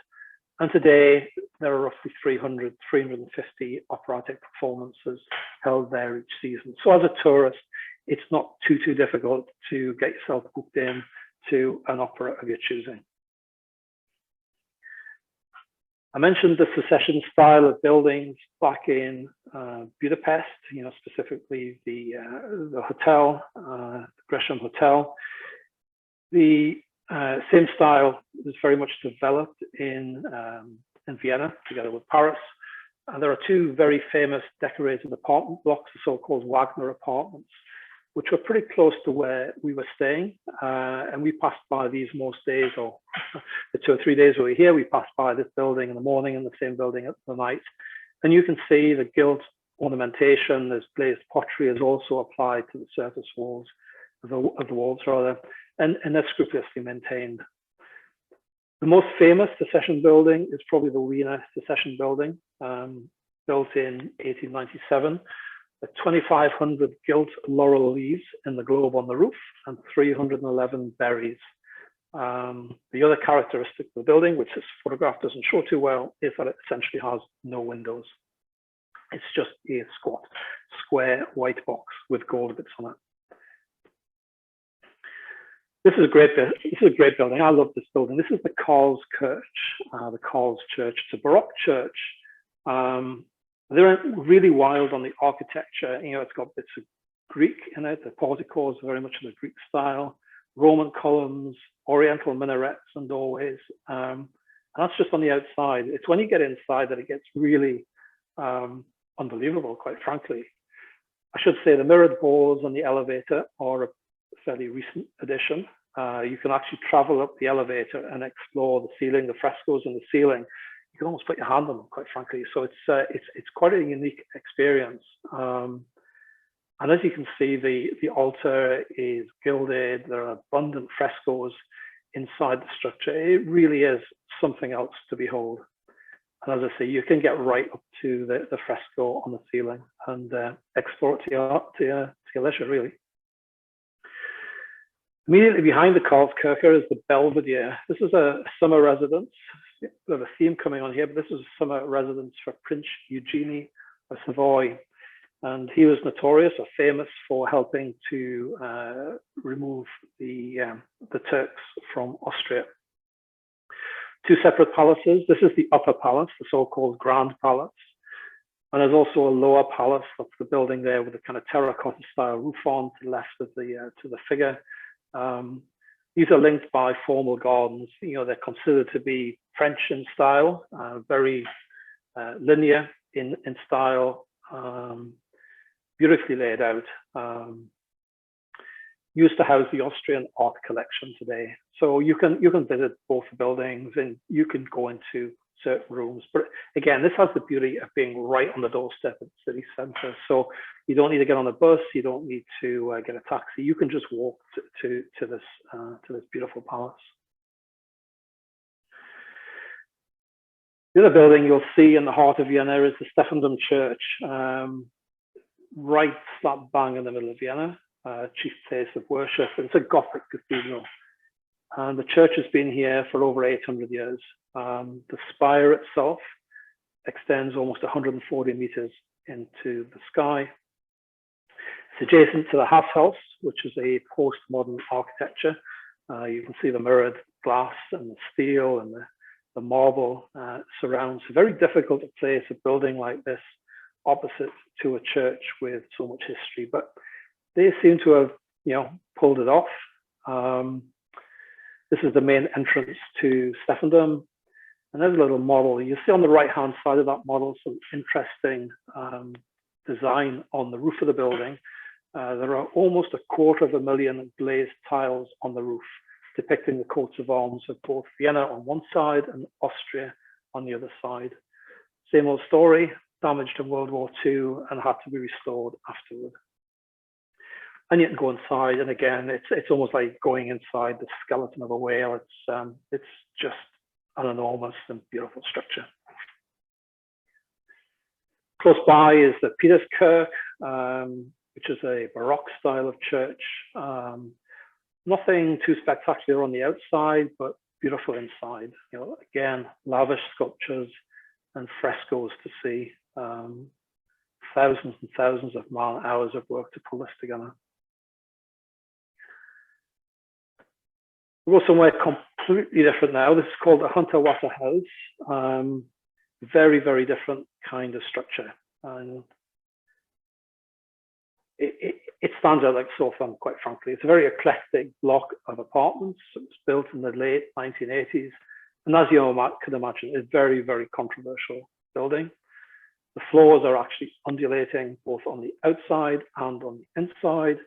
And today, there are roughly 350 operatic performances held there each season. So as a tourist, it's not too difficult to get yourself booked in to an opera of your choosing. I mentioned the secession style of buildings back in Budapest, you know, specifically the hotel, the Gresham Hotel. The same style was very much developed in Vienna together with Paris. And there are 2 very famous decorated apartment blocks, the so-called Wagner apartments, which were pretty close to where we were staying. And we passed by these most days, or the 2 or 3 days we were here, we passed by this building in the morning and the same building at the night. And you can see the gilt ornamentation, this glazed pottery is also applied to the surface walls, of the walls rather, and they're scrupulously maintained. The most famous secession building is probably the Wiener secession building, built in 1897. 2,500 gilt laurel leaves in the globe on the roof and 311 berries. The other characteristic of the building, which this photograph doesn't show too well, is that it essentially has no windows. It's just a squat, square white box with gold bits on it. This is a great building. I love this building. This is the Karlskirche, the Karls Church. It's a Baroque church. They're really wild on the architecture. You know, it's got bits of Greek in it. The portico is very much in the Greek style, Roman columns, Oriental minarets and doorways. And that's just on the outside. It's when you get inside that it gets really unbelievable, quite frankly. I should say the mirrored doors on the elevator are a fairly recent addition. You can actually travel up the elevator and explore the ceiling, the frescoes in the ceiling. You can almost put your hand on them, quite frankly. So it's quite a unique experience. And as you can see, the altar is gilded. There are abundant frescoes inside the structure. It really is something else to behold. And as I say, you can get right up to the fresco on the ceiling and explore it to your leisure, really. Immediately behind the Karlskirche is the Belvedere. This is a summer residence, a bit of a theme coming on here, but this was a summer residence for Prince Eugene of Savoy. And he was notorious or famous for helping to remove the Turks from Austria. Two separate palaces. This is the upper palace, the so-called Grand Palace. And there's also a lower palace. That's the building there with a kind of terracotta style roof on to the left of the figure. These are linked by formal gardens. You know, they're considered to be French in style, very linear in style, beautifully laid out. Used to house the Austrian art collection today. So you can visit both buildings and you can go into certain rooms. But again, this has the beauty of being right on the doorstep of the city center. So you don't need to get on a bus. You don't need to get a taxi. You can just walk to this beautiful palace. The other building you'll see in the heart of Vienna is the Stephendom Church, right slap bang in the middle of Vienna, chief place of worship. It's a Gothic cathedral. And the church has been here for over 800 years. The spire itself extends almost 140 meters into the sky. It's adjacent to the Haus, which is a postmodern architecture. You can see the mirrored glass and the steel and the marble surrounds. It's very difficult to place a building like this opposite to a church with so much history, but they seem to have, you know, pulled it off. This is the main entrance to Stephendom. And there's a little model. You see on the right-hand side of that model some interesting design on the roof of the building. There are almost 250,000 glazed tiles on the roof, depicting the coats of arms of both Vienna on one side and Austria on the other side. Same old story, damaged in World War II and had to be restored afterward. And you can go inside, and again, it's almost like going inside the skeleton of a whale. It's just an enormous and beautiful structure. Close by is the Peterskirk, which is a Baroque style of church. Nothing too spectacular on the outside, but beautiful inside. You know, again, lavish sculptures and frescoes to see. Thousands and thousands of man-hours of work to pull this together. We go somewhere completely different now. This is called the Hunterwasser House. Very, very different kind of structure. And it stands out like a sore thumb, quite frankly. It's a very eclectic block of apartments. It was built in the late 1980s. And as you can imagine, it's a very, very controversial building. The floors are actually undulating both on the outside and on the inside.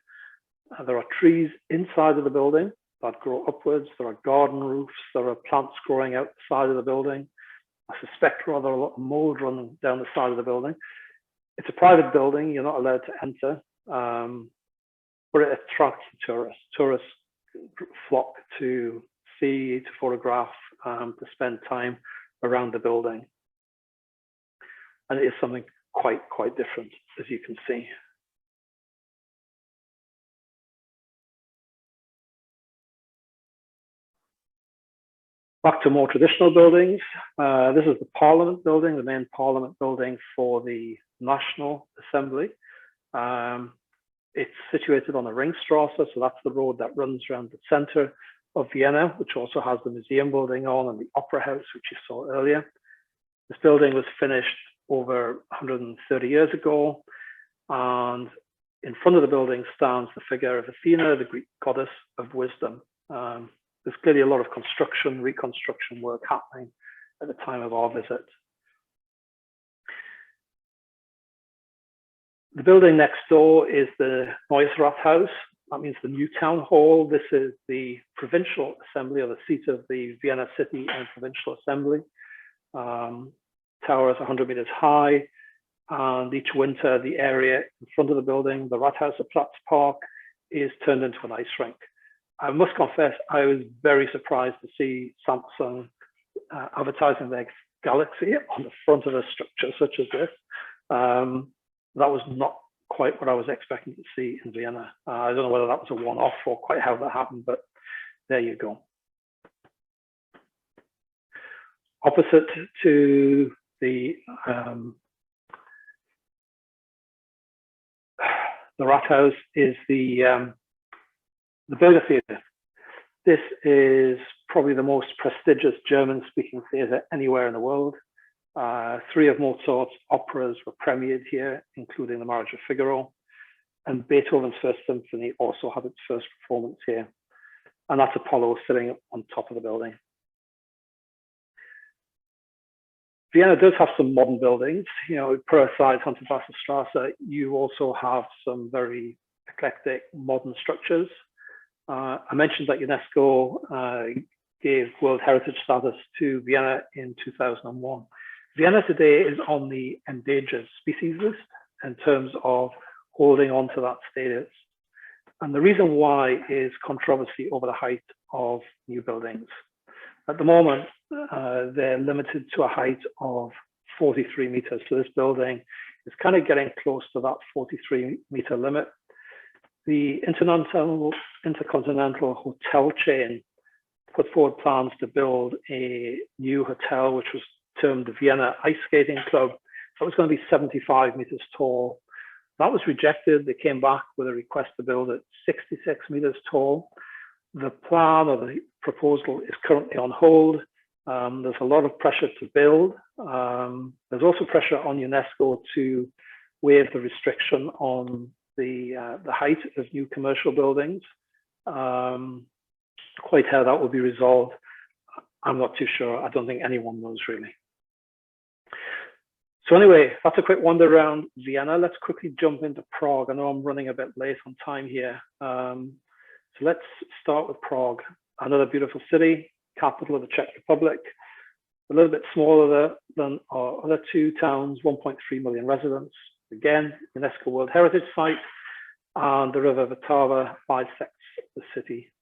There are trees inside of the building that grow upwards. There are garden roofs. There are plants growing out the side of the building. I suspect rather a lot of mold running down the side of the building. It's a private building. You're not allowed to enter, but it attracts tourists. Tourists flock to see, to photograph, to spend time around the building. And it is something quite different, as you can see. Back to more traditional buildings. This is the Parliament building, the main Parliament building for the National Assembly. It's situated on the Ringstrasse, so that's the road that runs around the center of Vienna, which also has the museum building on and the Opera House, which you saw earlier. This building was finished over 130 years ago, and in front of the building stands the figure of Athena, the Greek goddess of wisdom. There's clearly a lot of construction, reconstruction work happening at the time of our visit. The building next door is the Neues Rathaus. That means the new town hall. This is the provincial assembly, or the seat of the Vienna City and Provincial Assembly. Tower is 100 meters high, and each winter the area in front of the building, the Rathauserplatz Park, is turned into an ice rink. I must confess, I was very surprised to see Samsung advertising their Galaxy on the front of a structure such as this. That was not quite what I was expecting to see in Vienna. I don't know whether that was a one-off or quite how that happened, but there you go. Opposite to the Rathaus is the Burger Theatre. This is probably the most prestigious German-speaking theatre anywhere in the world. 3 of Mozart's operas were premiered here, including The Marriage of Figaro, and Beethoven's First Symphony also had its first performance here. And that's Apollo sitting on top of the building. Vienna does have some modern buildings. You know, per aside, Hundertwasserstrasse, you also have some very eclectic modern structures. I mentioned that UNESCO gave World Heritage status to Vienna in 2001. Vienna today is on the endangered species list in terms of holding on to that status. And the reason why is controversy over the height of new buildings. At the moment, they're limited to a height of 43 meters. So this building is kind of getting close to that 43-meter limit. The Intercontinental Hotel chain put forward plans to build a new hotel, which was termed the Vienna Ice Skating Club. That was going to be 75 meters tall. That was rejected. They came back with a request to build it 66 meters tall. The plan or the proposal is currently on hold. There's a lot of pressure to build. There's also pressure on UNESCO to waive the restriction on the height of new commercial buildings. Quite how that will be resolved, I'm not too sure. I don't think anyone knows really. So anyway, that's a quick wander around Vienna. Let's quickly jump into Prague. I know I'm running a bit late on time here. So let's start with Prague. Another beautiful city, capital of the Czech Republic. A little bit smaller than our other 2 towns, 1.3 million residents. Again, UNESCO World Heritage Site, and the river Vltava bisects the city.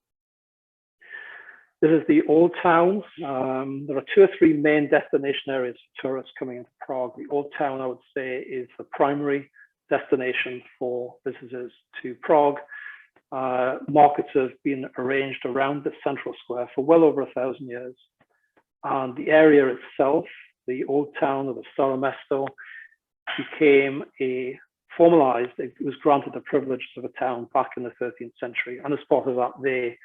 This is the Old Town. There are 2 or 3 main destination areas for tourists coming into Prague. The Old Town, I would say, is the primary destination for visitors to Prague. Markets have been arranged around the central square for well over 1,000 years. And the area itself, the Old Town of the Staro Mesto, became formalized. It was granted the privileges of a town back in the 13th century. And as part of that, they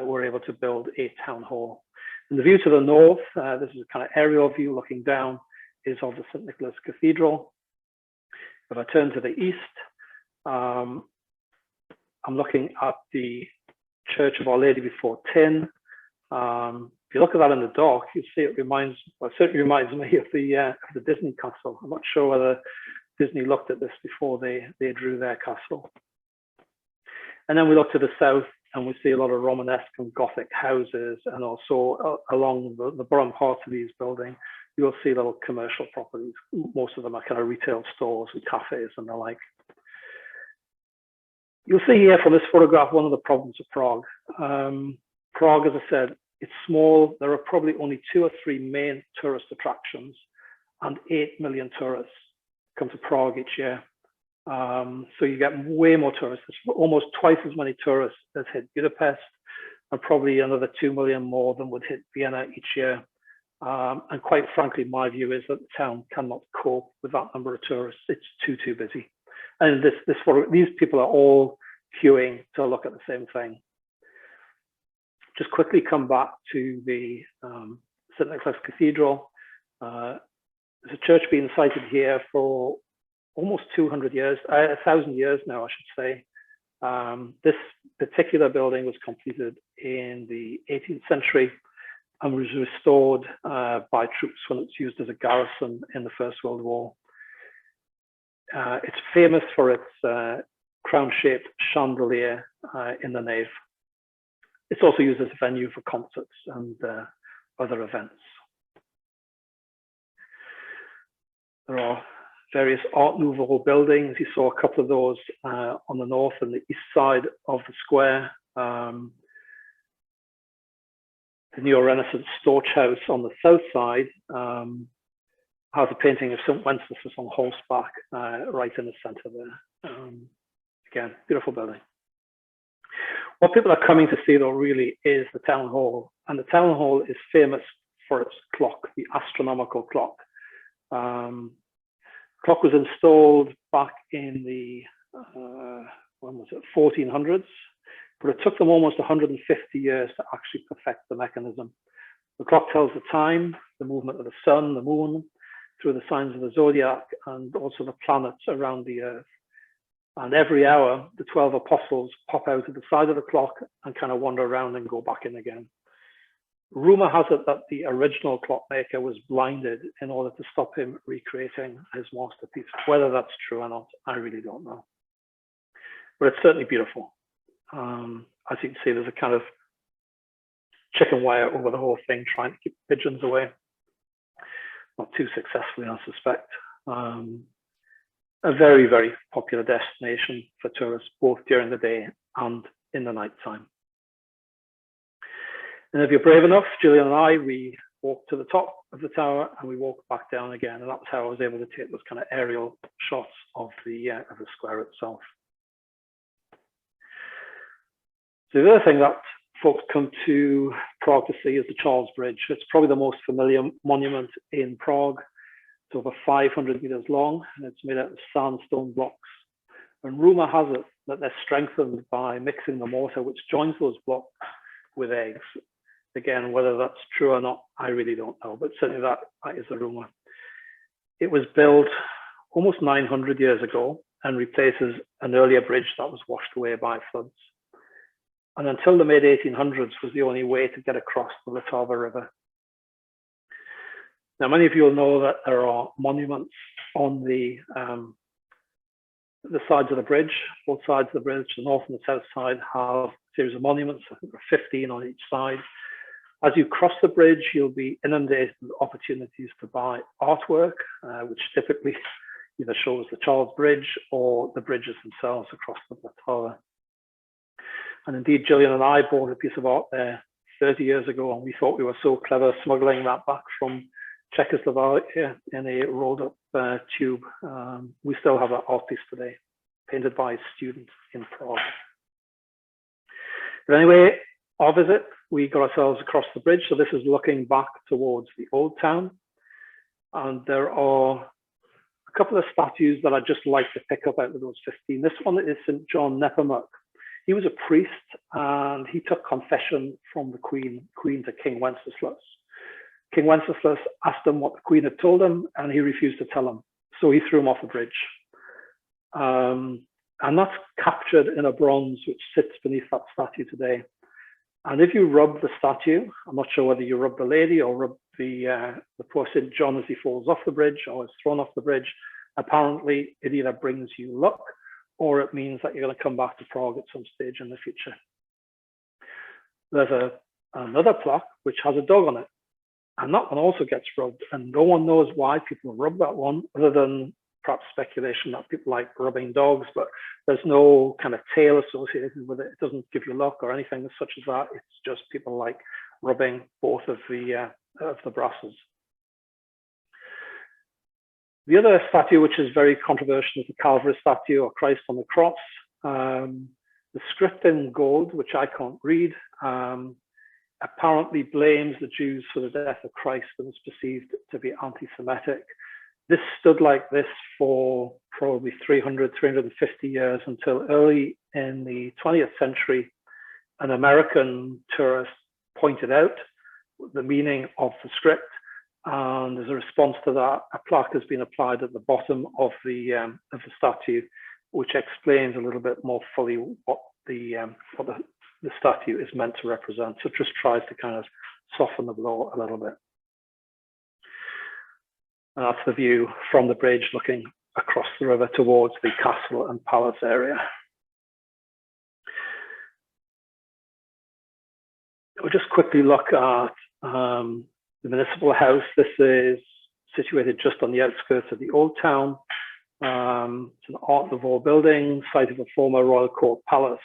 were able to build a town hall. And the view to the north, this is a kind of aerial view looking down, is of the St. Nicholas Cathedral. If I turn to the east, I'm looking at the Church of Our Lady Before Tin. If you look at that in the dark, you see it certainly reminds me of the Disney castle. I'm not sure whether Disney looked at this before they drew their castle. And then we look to the south and we see a lot of Romanesque and Gothic houses, and also along the bottom part of these buildings, you'll see little commercial properties. Most of them are kind of retail stores and cafes and the like. You'll see here from this photograph one of the problems of Prague. Prague, as I said, it's small. There are probably only 2 or 3 main tourist attractions, and 8 million tourists come to Prague each year. So you get way more tourists. It's almost twice as many tourists as hit Budapest, and probably another 2 million more than would hit Vienna each year. And quite frankly, my view is that the town cannot cope with that number of tourists. It's too busy. And these people are all queuing to look at the same thing. Just quickly come back to the St. Nicholas Cathedral. There's a church being sited here for almost 200 years, 1,000 years now, I should say. This particular building was completed in the 18th century and was restored by troops when it was used as a garrison in the First World War. It's famous for its crown-shaped chandelier in the nave. It's also used as a venue for concerts and other events. There are various Art Nouveau buildings. You saw a couple of those on the north and the east side of the square. The Neo-Renaissance Storch House on the south side has a painting of St. Wenceslas on horseback right in the center there. Again, beautiful building. What people are coming to see though really is the town hall. And the town hall is famous for its clock, the astronomical clock. Clock was installed back in the when was it, 1400s, but it took them almost 150 years to actually perfect the mechanism. The clock tells the time, the movement of the sun, the moon, through the signs of the zodiac, and also the planets around the Earth. And every hour, the 12 apostles pop out of the side of the clock and kind of wander around and go back in again. Rumor has it that the original clockmaker was blinded in order to stop him recreating his masterpiece. Whether that's true or not, I really don't know. But it's certainly beautiful. As you can see, there's a kind of chicken wire over the whole thing, trying to keep pigeons away. Not too successfully, I suspect. A very, very popular destination for tourists, both during the day and in the night time. And if you're brave enough, Julian and I, we walked to the top of the tower and we walked back down again. And that's how I was able to take those kind of aerial shots of the square itself. So the other thing that folks come to Prague to see is the Charles Bridge. It's probably the most familiar monument in Prague. It's over 500 meters long and it's made out of sandstone blocks. And rumor has it that they're strengthened by mixing the mortar which joins those blocks with eggs. Again, whether that's true or not, I really don't know, but certainly that is a rumor. It was built almost 900 years ago and replaces an earlier bridge that was washed away by floods. And until the mid-1800s was the only way to get across the Vltava River. Now, many of you will know that there are monuments on the sides of the bridge. Both sides of the bridge, the north and the south side, have a series of monuments. I think there are 15 on each side. As you cross the bridge, you'll be inundated with opportunities to buy artwork, which typically either shows the Charles Bridge or the bridges themselves across the Vltava. And indeed, Gillian and I bought a piece of art there 30 years ago, and we thought we were so clever smuggling that back from Czechoslovakia in a rolled up tube. We still have that art piece today, painted by a student in Prague. But anyway, our visit, we got ourselves across the bridge. So this is looking back towards the old town. And there are a couple of statues that I'd just like to pick up out of those 15. This one is St. John Nepomuk. He was a priest and he took confession from the Queen to King Wenceslas. King Wenceslas asked him what the Queen had told him and he refused to tell him. So he threw him off the bridge. And that's captured in a bronze which sits beneath that statue today. And if you rub the statue, I'm not sure whether you rub the lady or rub the poor St. John as he falls off the bridge or is thrown off the bridge, apparently it either brings you luck or it means that you're going to come back to Prague at some stage in the future. There's another plaque which has a dog on it, and that one also gets rubbed, and no one knows why people rub that one, other than perhaps speculation that people like rubbing dogs, but there's no kind of tale associated with it. It doesn't give you luck or anything such as that. It's just people like rubbing both of the brasses. The other statue, which is very controversial, is the Calvary statue or Christ on the cross. The script in gold, which I can't read, apparently blames the Jews for the death of Christ and is perceived to be anti-Semitic. This stood like this for probably 300, 350 years until early in the 20th century, an American tourist pointed out the meaning of the script. And as a response to that, a plaque has been applied at the bottom of the statue, which explains a little bit more fully what the statue is meant to represent. So it just tries to kind of soften the blow a little bit. And that's the view from the bridge looking across the river towards the castle and palace area. We'll just quickly look at the municipal house. This is situated just on the outskirts of the old town. It's an Art Nouveau building, site of a former royal court palace.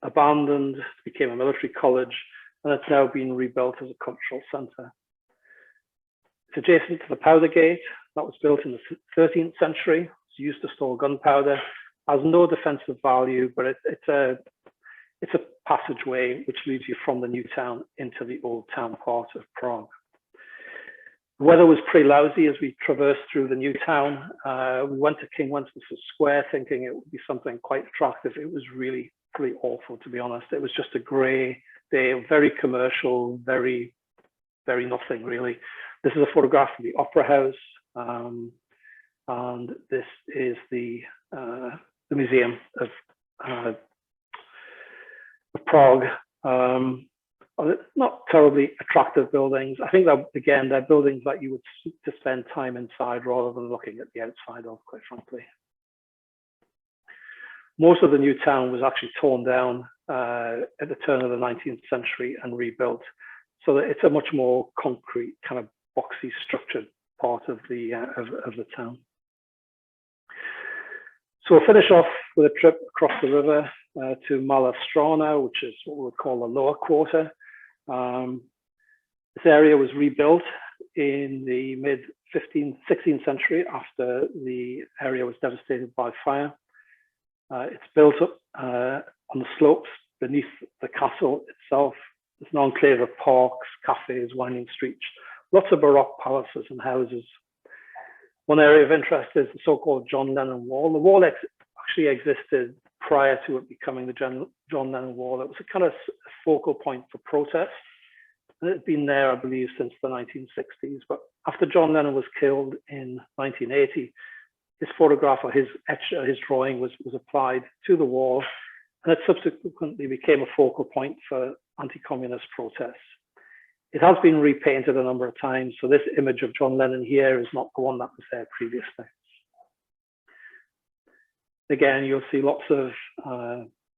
Abandoned, became a military college, and it's now been rebuilt as a cultural centre. It's adjacent to the powder gate that was built in the 13th century. It's used to store gunpowder. Has no defensive value, but it's it's a passageway which leads you from the new town into the old town part of Prague. The weather was pretty lousy as we traversed through the new town. We went to King Wenceslas Square thinking it would be something quite attractive. It was really pretty awful, to be honest. It was just a grey day, very commercial, very nothing really. This is a photograph of the Opera House, and this is the Museum of Prague. Not terribly attractive buildings. I think that, again, they're buildings that you would to spend time inside rather than looking at the outside of, quite frankly. Most of the new town was actually torn down at the turn of the 19th century and rebuilt. So that it's a much more concrete, kind of boxy structured part of the town. So we'll finish off with a trip across the river to Mala Strana, which is what we would call the lower quarter. This area was rebuilt in the mid-16th century after the area was devastated by fire. It's built up on the slopes beneath the castle itself. It's an enclave of parks, cafes, winding streets, lots of Baroque palaces and houses. One area of interest is the so-called John Lennon Wall. The wall actually existed prior to it becoming the John Lennon Wall. It was a kind of focal point for protest. And it had been there, I believe, since the 1960s. But after John Lennon was killed in 1980, his photograph or his drawing was applied to the wall. And it subsequently became a focal point for anti-communist protests. It has been repainted a number of times. So this image of John Lennon here is not the one that was there previously. Again, you'll see lots of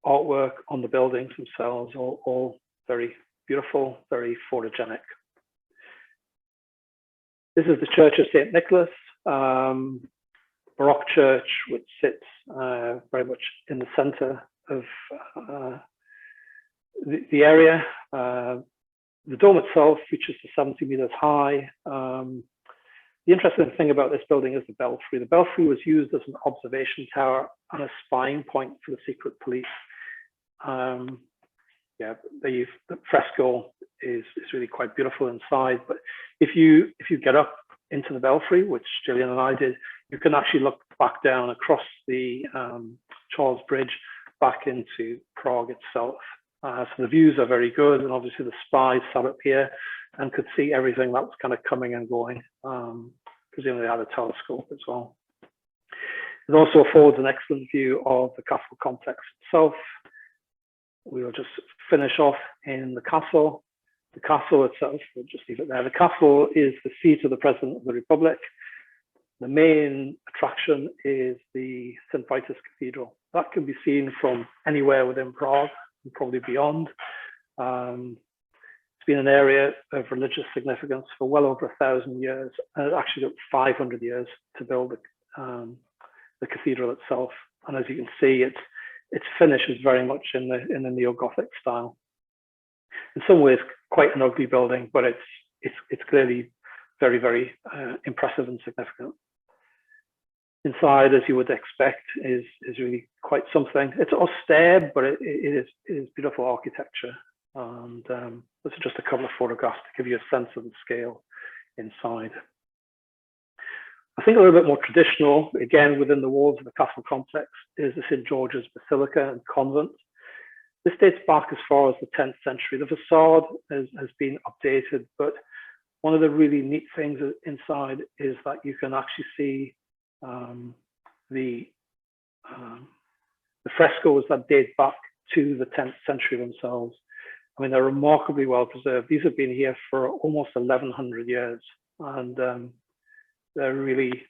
artwork on the buildings themselves, all very beautiful, very photogenic. This is the Church of St. Nicholas, Baroque church, which sits very much in the center of the area. The dome itself reaches to 70 meters high. The interesting thing about this building is the belfry. The belfry was used as an observation tower and a spying point for the secret police. Yeah, the fresco is really quite beautiful inside. But if you get up into the belfry, which Gillian and I did, you can actually look back down across the Charles Bridge back into Prague itself. So the views are very good, and obviously the spies sat up here and could see everything that was kind of coming and going. Presumably they had a telescope as well. It also affords an excellent view of the castle complex itself. We will just finish off in the castle. The castle itself, we'll just leave it there. The castle is the seat of the President of the Republic. The main attraction is the St. Vitus Cathedral. That can be seen from anywhere within Prague and probably beyond. It's been an area of religious significance for well over 1,000 years. And it actually took 500 years to build the cathedral itself. And as you can see, its finish is very much in the neo-Gothic style. In some ways, quite an ugly building, but it's clearly very, very impressive and significant. Inside, as you would expect, is really quite something. It's austere, but it is beautiful architecture. And this is just a couple of photographs to give you a sense of the scale inside. I think a little bit more traditional, again, within the walls of the castle complex, is the St. George's Basilica and Convent. This dates back as far as the 10th century. The facade has been updated, but one of the really neat things inside is that you can actually see the frescoes that date back to the 10th century themselves. I mean, they're remarkably well preserved. These have been here for almost 1,100 years, and they're really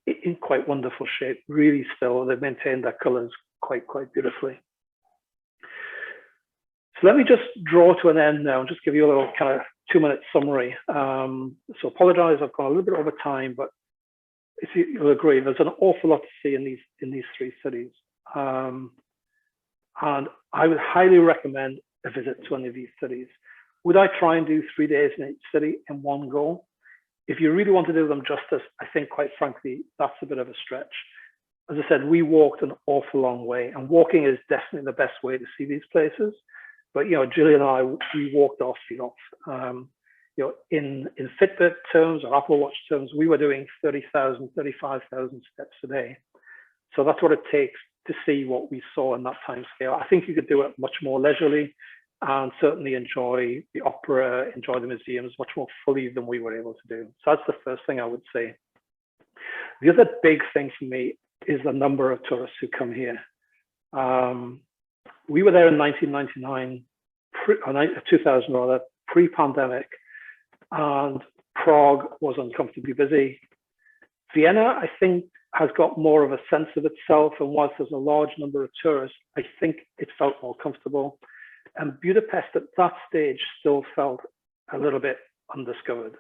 in quite wonderful shape, really still. They've maintained their colors quite beautifully. So let me just draw to an end now and just give you a little kind of 2-minute summary. So apologize, I've gone a little bit over time, but if you'll agree, there's an awful lot to see in these 3 cities. And I would highly recommend a visit to any of these cities. Would I try and do 3 days in each city in one go? If you really want to do them justice, I think, quite frankly, that's a bit of a stretch. as I said, we walked an awful long way, and walking is definitely the best way to see these places. But, Julia and I, we walked our feet off. In Fitbit terms or Apple Watch terms, we were doing 30,000, 35,000 steps a day. So that's what it takes to see what we saw in that time scale. I think you could do it much more leisurely and certainly enjoy the opera, enjoy the museums much more fully than we were able to do. So that's the first thing I would say. The other big thing for me is the number of tourists who come here. We were there in 1999, 2000 rather, pre-pandemic, and Prague was uncomfortably busy. Vienna, I think, has got more of a sense of itself, and whilst there's a large number of tourists, I think it felt more comfortable. And Budapest at that stage still felt a little bit undiscovered.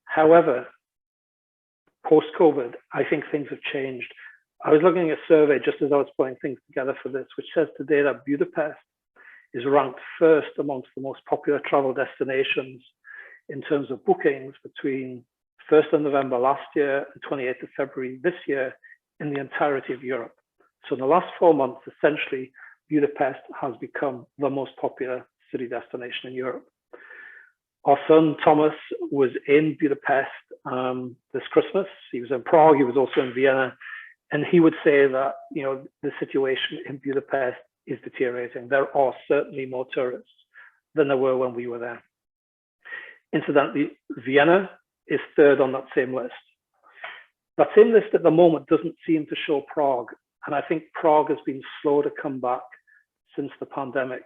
However, post-COVID, I think things have changed. I was looking at a survey just as I was putting things together for this, which says today that Budapest is ranked first amongst the most popular travel destinations in terms of bookings between 1st of November last year and 28th of February this year in the entirety of Europe. So in the last 4 months, essentially, Budapest has become the most popular city destination in Europe. Our son Thomas was in Budapest this Christmas. He was in Prague, he was also in Vienna, and he would say that the situation in Budapest is deteriorating. There are certainly more tourists than there were when we were there. Incidentally, Vienna is third on that same list. That same list at the moment doesn't seem to show Prague, and I think Prague has been slow to come back since the pandemic.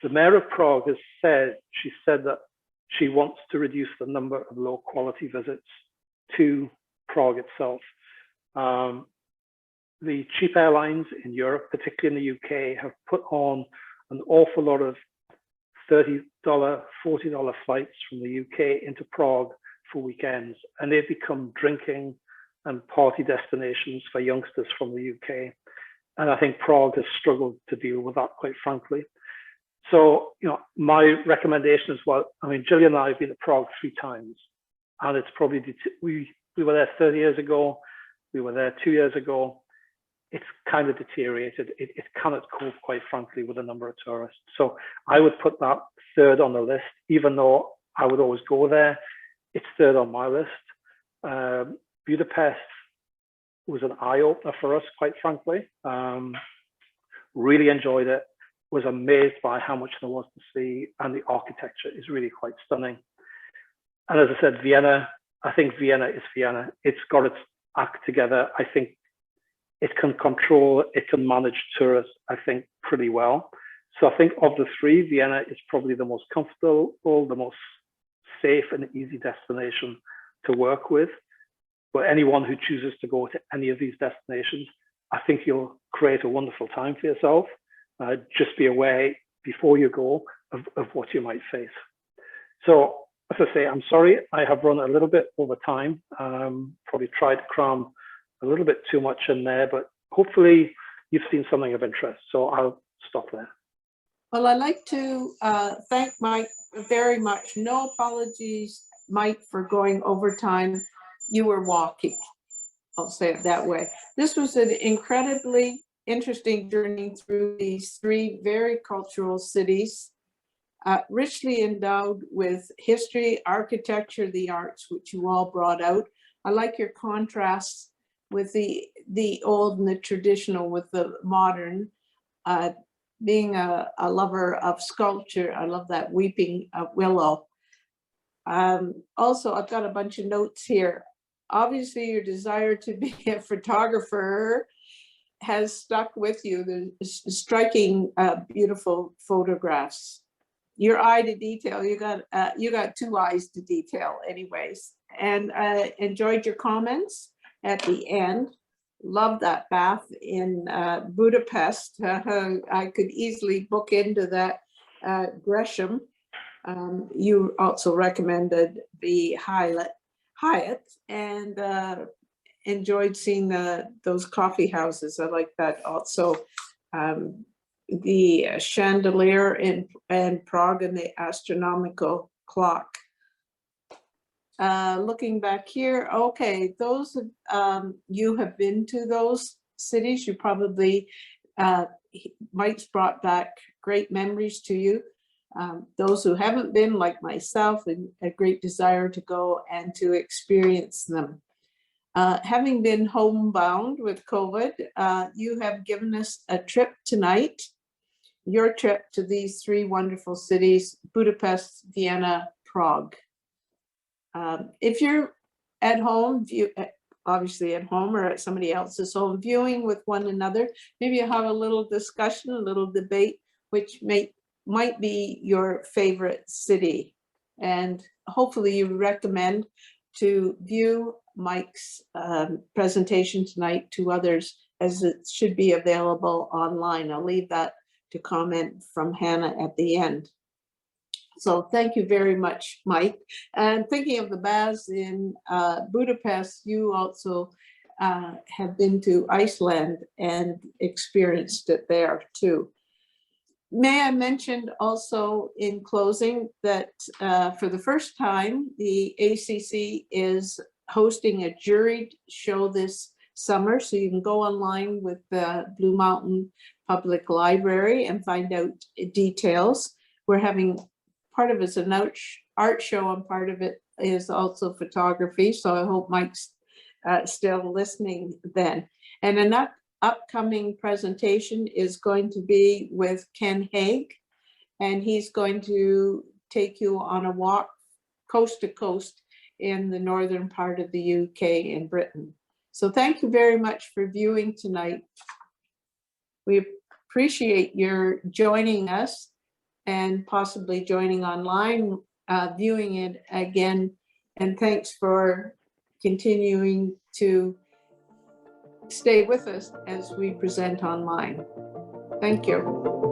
The mayor of Prague has said, she said that she wants to reduce the number of low quality visits to Prague itself. The cheap airlines in Europe, particularly in the UK, have put on an awful lot of $30, $40 flights from the UK into Prague for weekends, and they've become drinking and party destinations for youngsters from the UK. And I think Prague has struggled to deal with that, quite frankly. So, my recommendation is, Julia and I have been to Prague 3 times, and it's probably, we were there 30 years ago, we were there 2 years ago. It's kind of deteriorated. It cannot cope, quite frankly, with the number of tourists. So I would put that third on the list, even though I would always go there. It's third on my list. Budapest was an eye-opener for us, quite frankly. Really enjoyed it. Was amazed by how much there was to see, and the architecture is really quite stunning. And as I said, Vienna, I think Vienna is Vienna. It's got its act together. I think it can control, it can manage tourists, I think, pretty well. So I think of the 3, Vienna is probably the most comfortable, the most safe and easy destination to work with. But anyone who chooses to go to any of these destinations, I think you'll create a wonderful time for yourself. Just be aware before you go of what you might face. So as I say, I'm sorry, I have run a little bit over time. Probably tried to cram a little bit too much in there, but hopefully you've seen something of interest. So I'll stop there. Well, I'd like to thank Mike very much. No apologies, Mike, for going over time. You were walking, I'll say it that way. This was an incredibly interesting journey through these 3 very cultural cities, richly endowed with history, architecture, the arts, which you all brought out. I like your contrasts with the old and the traditional with the modern. Being a lover of sculpture, I love that weeping willow. Also, I've got a bunch of notes here. Obviously, your desire to be a photographer has stuck with you. The striking, beautiful photographs. Your eye to detail. You got 2 eyes to detail, anyways. And I enjoyed your comments at the end. Love that bath in Budapest. I could easily book into that Gresham. You also recommended the Hyatt, and enjoyed seeing those coffee houses. I like that also. The chandelier in Prague and the astronomical clock. Looking back here, okay, those you have been to those cities. You probably, Mike's brought back great memories to you. Those who haven't been, like myself, a great desire to go and to experience them. Having been homebound with COVID, you have given us a trip tonight, your trip to these three wonderful cities, Budapest, Vienna, Prague. If you're at home, obviously at home or at somebody else's home, viewing with one another, maybe you have a little discussion, a little debate, which might be your favorite city. And hopefully you recommend to view Mike's presentation tonight to others, as it should be available online. I'll leave that to comment from Hannah at the end. So thank you very much, Mike. And thinking of the baths in Budapest, you also have been to Iceland and experienced it there too. May I mention also in closing that for the first time, the ACC is hosting a juried show this summer. So you can go online with the Blue Mountain Public Library and find out details. We're having part of it's an art show, and part of it is also photography. So I hope Mike's still listening then. And an upcoming presentation is going to be with Ken Haig, and he's going to take you on a walk coast to coast in the northern part of the UK and Britain. So thank you very much for viewing tonight. We appreciate your joining us and possibly joining online, viewing it again. And thanks for continuing to stay with us as we present online. Thank you.